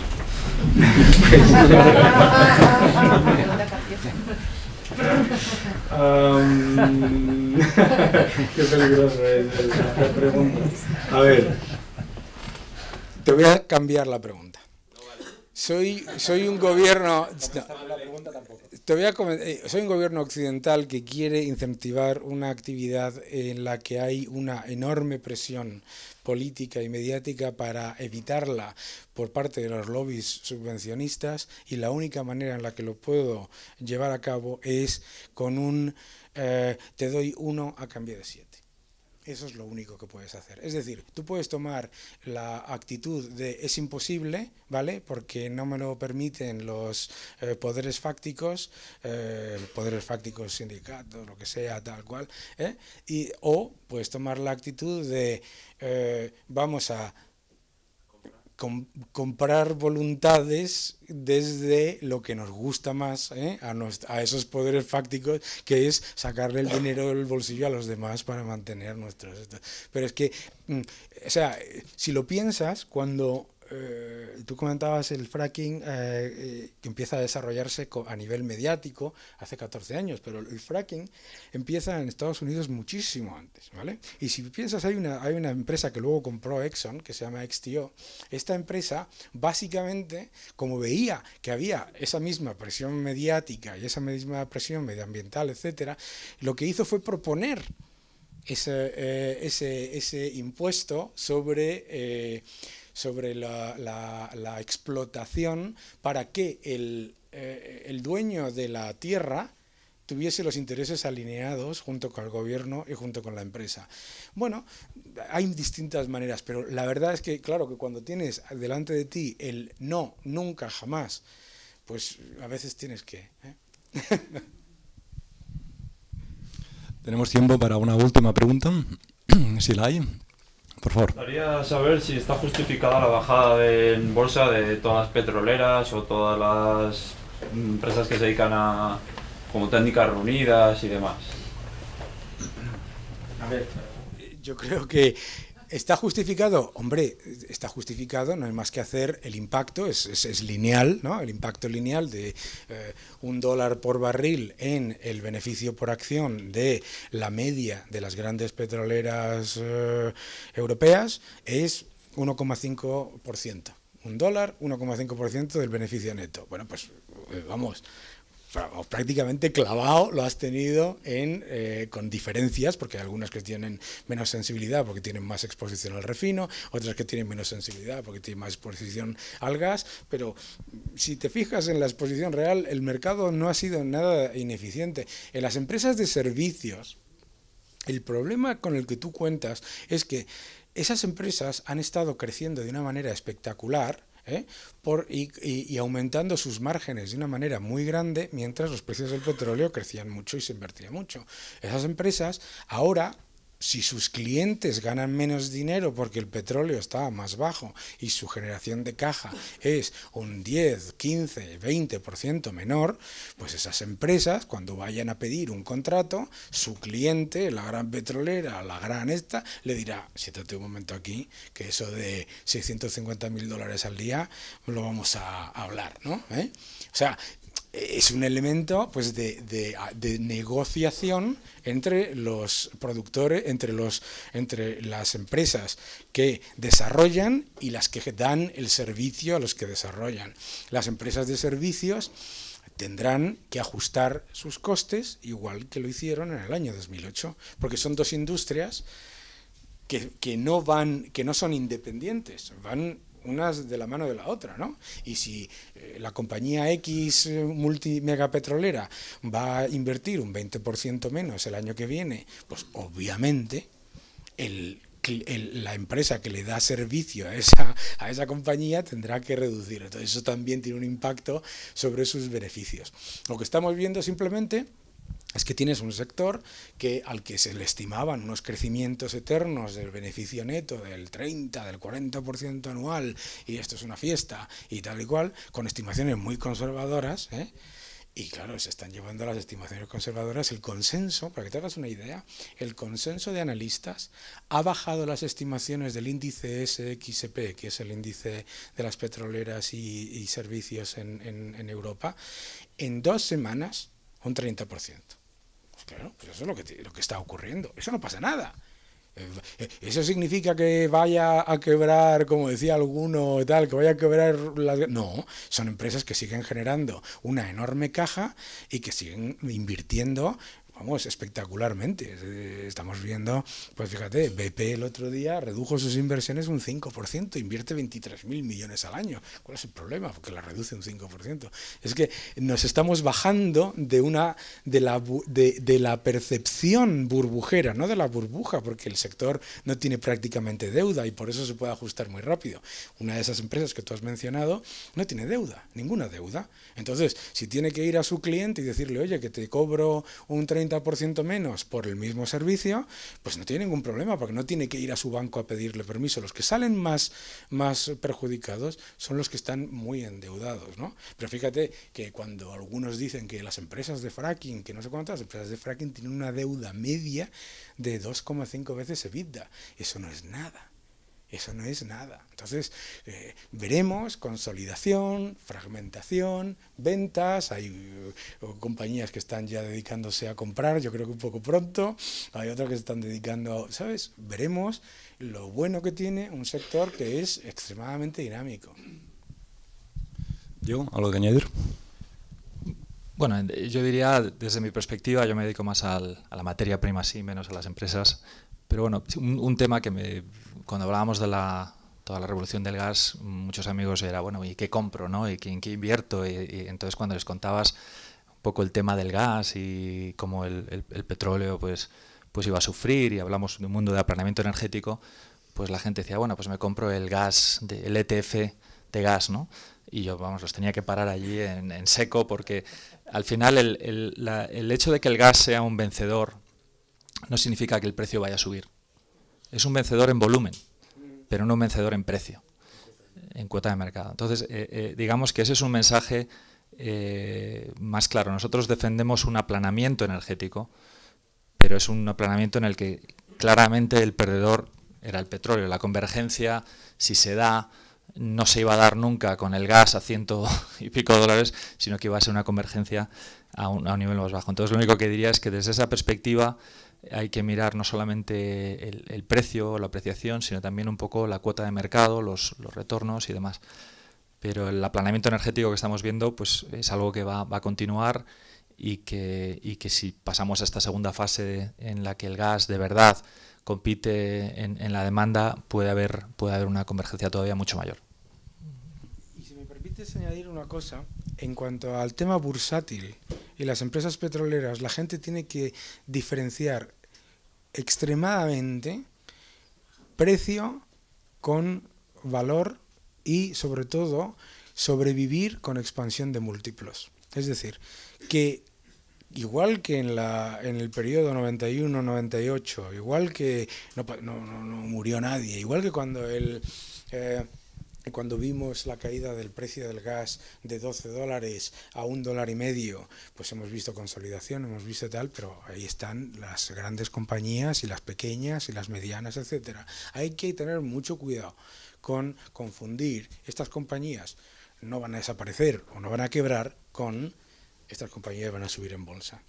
Qué peligroso es la pregunta. A ver, te voy a cambiar la pregunta. Soy un gobierno... soy un gobierno occidental que quiere incentivar una actividad en la que hay una enorme presión política y mediática para evitarla por parte de los lobbies subvencionistas, y la única manera en la que lo puedo llevar a cabo es con un te doy 1 a cambio de 7. Eso es lo único que puedes hacer. Es decir, tú puedes tomar la actitud de es imposible, ¿vale? Porque no me lo permiten los poderes fácticos, sindicatos, lo que sea, tal cual, o puedes tomar la actitud de vamos a comprar voluntades desde lo que nos gusta más a esos poderes fácticos, que es sacarle el dinero del bolsillo a los demás para mantener nuestros... Pero es que, o sea, si lo piensas, cuando tú comentabas el fracking que empieza a desarrollarse a nivel mediático hace 14 años, pero el fracking empieza en Estados Unidos muchísimo antes, ¿vale? Y si piensas, hay una empresa que luego compró Exxon, que se llama XTO. Esta empresa, básicamente, como veía que había esa misma presión mediática y esa misma presión medioambiental, etcétera, lo que hizo fue proponer ese impuesto sobre la explotación para que el dueño de la tierra tuviese los intereses alineados junto con el gobierno y junto con la empresa. Bueno, hay distintas maneras, pero la verdad es que, claro, que cuando tienes delante de ti el no, nunca, jamás, pues a veces tienes que... Tenemos tiempo para una última pregunta, si la hay. Por favor. Me gustaría saber si está justificada la bajada en bolsa de todas las petroleras o todas las empresas que se dedican a como técnicas reunidas y demás. A ver, yo creo que está justificado. Hombre, está justificado, no hay más que hacer el impacto, es lineal, ¿no? El impacto lineal de $1 por barril en el beneficio por acción de la media de las grandes petroleras europeas es 1,5%. $1, 1,5% del beneficio neto. Bueno, pues vamos, prácticamente clavado lo has tenido con diferencias, porque hay algunas que tienen menos sensibilidad porque tienen más exposición al refino, otras que tienen menos sensibilidad porque tienen más exposición al gas, pero si te fijas en la exposición real, el mercado no ha sido nada ineficiente. En las empresas de servicios, el problema con el que tú cuentas es que esas empresas han estado creciendo de una manera espectacular, y aumentando sus márgenes de una manera muy grande, mientras los precios del petróleo crecían mucho y se invertía mucho. Esas empresas ahora, si sus clientes ganan menos dinero porque el petróleo está más bajo y su generación de caja es un 10, 15, 20% menor, pues esas empresas, cuando vayan a pedir un contrato, su cliente, la gran petrolera, la gran esta, le dirá: siéntate un momento aquí, que eso de $650.000 al día lo vamos a hablar, ¿no? O sea, es un elemento, pues, de negociación entre los productores, entre las empresas que desarrollan y las que dan el servicio a los que desarrollan. Las empresas de servicios tendrán que ajustar sus costes igual que lo hicieron en el año 2008, porque son dos industrias que no son independientes, van unas de la mano de la otra, ¿no? Y si la compañía X multimegapetrolera va a invertir un 20% menos el año que viene, pues obviamente la empresa que le da servicio a esa compañía tendrá que reducir. Entonces eso también tiene un impacto sobre sus beneficios. Lo que estamos viendo simplemente es que tienes un sector al que se le estimaban unos crecimientos eternos del beneficio neto del 30, del 40% anual, y esto es una fiesta, y tal y cual, con estimaciones muy conservadoras, y claro, se están llevando a las estimaciones conservadoras. El consenso, para que te hagas una idea, el consenso de analistas ha bajado las estimaciones del índice SXP, que es el índice de las petroleras y servicios en Europa, en 2 semanas, un 30%. Pues claro, pues eso es lo que está ocurriendo. Eso no pasa nada. ¿Eso significa que vaya a quebrar, como decía alguno, tal, que vaya a quebrar las... No, son empresas que siguen generando una enorme caja y que siguen invirtiendo, vamos, espectacularmente. Estamos viendo, pues fíjate, BP el otro día redujo sus inversiones un 5%, invierte 23.000 millones al año. ¿Cuál es el problema? Porque la reduce un 5%. Es que nos estamos bajando de la percepción burbujera, no de la burbuja, porque el sector no tiene prácticamente deuda y por eso se puede ajustar muy rápido. Una de esas empresas que tú has mencionado no tiene deuda, ninguna deuda. Entonces, si tiene que ir a su cliente y decirle: oye, que te cobro un 30% menos por el mismo servicio, pues no tiene ningún problema, porque no tiene que ir a su banco a pedirle permiso. Los que salen más perjudicados son los que están muy endeudados, ¿no? Pero fíjate que cuando algunos dicen que las empresas de fracking, que no sé cuántas empresas de fracking tienen una deuda media de 2,5 veces EBITDA, eso no es nada. Eso no es nada. Entonces, veremos consolidación, fragmentación, ventas. Hay compañías que están ya dedicándose a comprar, yo creo que un poco pronto. Hay otras que se están dedicando, ¿sabes? Veremos lo bueno que tiene un sector que es extremadamente dinámico. Diego, ¿algo que añadir? Bueno, yo diría, desde mi perspectiva, yo me dedico más a la materia prima, sí, menos a las empresas. Pero bueno, un tema que cuando hablábamos de toda la revolución del gas, muchos amigos era, bueno, ¿y qué compro, no? ¿Y en qué invierto? Y entonces cuando les contabas un poco el tema del gas y cómo el petróleo pues iba a sufrir, y hablamos de un mundo de aplanamiento energético, pues la gente decía, bueno, pues me compro el gas, el ETF de gas, ¿no? Y yo, vamos, los tenía que parar allí en seco, porque al final el hecho de que el gas sea un vencedor no significa que el precio vaya a subir. Es un vencedor en volumen, pero no un vencedor en precio, en cuota de mercado. Entonces, digamos que ese es un mensaje más claro. Nosotros defendemos un aplanamiento energético, pero es un aplanamiento en el que claramente el perdedor era el petróleo. La convergencia, si se da, no se iba a dar nunca con el gas a $100 y pico, sino que iba a ser una convergencia a un nivel más bajo. Entonces, lo único que diría es que desde esa perspectiva hay que mirar no solamente el precio o la apreciación, sino también un poco la cuota de mercado, los retornos y demás. Pero el aplanamiento energético que estamos viendo pues es algo que va a continuar, y que si pasamos a esta segunda fase en la que el gas de verdad compite en la demanda, puede haber una convergencia todavía mucho mayor. Y si me permites añadir una cosa, en cuanto al tema bursátil y las empresas petroleras, la gente tiene que diferenciar extremadamente precio con valor y, sobre todo, sobrevivir con expansión de múltiplos. Es decir, que igual que en el periodo 91-98, igual que no murió nadie, igual que cuando vimos la caída del precio del gas de $12 a $1,50, pues hemos visto consolidación, hemos visto tal, pero ahí están las grandes compañías y las pequeñas y las medianas, etcétera. Hay que tener mucho cuidado con confundir estas compañías. No van a desaparecer o no van a quebrar con estas compañías van a subir en bolsa.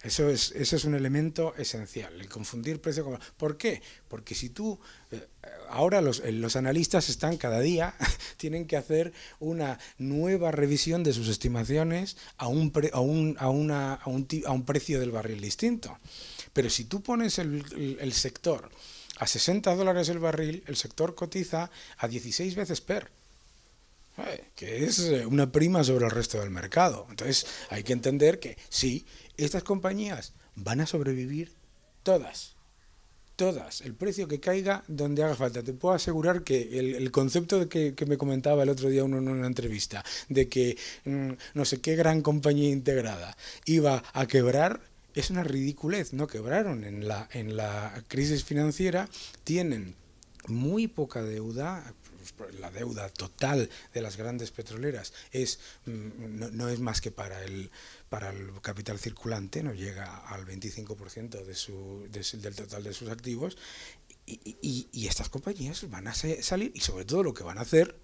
Eso es un elemento esencial, el confundir precio con... ¿Por qué? Porque si tú... ahora los analistas están cada día, tienen que hacer una nueva revisión de sus estimaciones a un precio del barril distinto. Pero si tú pones el sector a $60 el barril, el sector cotiza a 16 veces PER. Que es una prima sobre el resto del mercado. Entonces hay que entender que sí, estas compañías van a sobrevivir todas, el precio que caiga donde haga falta. Te puedo asegurar que el concepto de que me comentaba el otro día uno en una entrevista, de que no sé qué gran compañía integrada iba a quebrar, es una ridiculez. No quebraron en la crisis financiera, tienen muy poca deuda. La deuda total de las grandes petroleras no es más que para el capital circulante, no llega al 25% del total de sus activos, y estas compañías van a salir, y sobre todo lo que van a hacer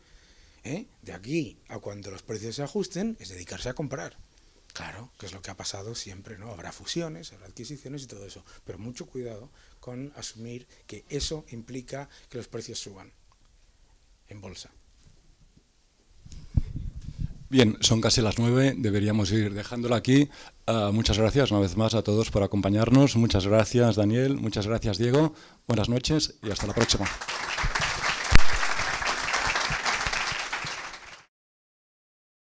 de aquí a cuando los precios se ajusten es dedicarse a comprar. Claro, que es lo que ha pasado siempre, ¿no? Habrá fusiones, habrá adquisiciones y todo eso, pero mucho cuidado con asumir que eso implica que los precios suban en bolsa. Bien, son casi las 9, deberíamos ir dejándola aquí. Muchas gracias una vez más a todos por acompañarnos. Muchas gracias, Daniel. Muchas gracias, Diego. Buenas noches y hasta la próxima.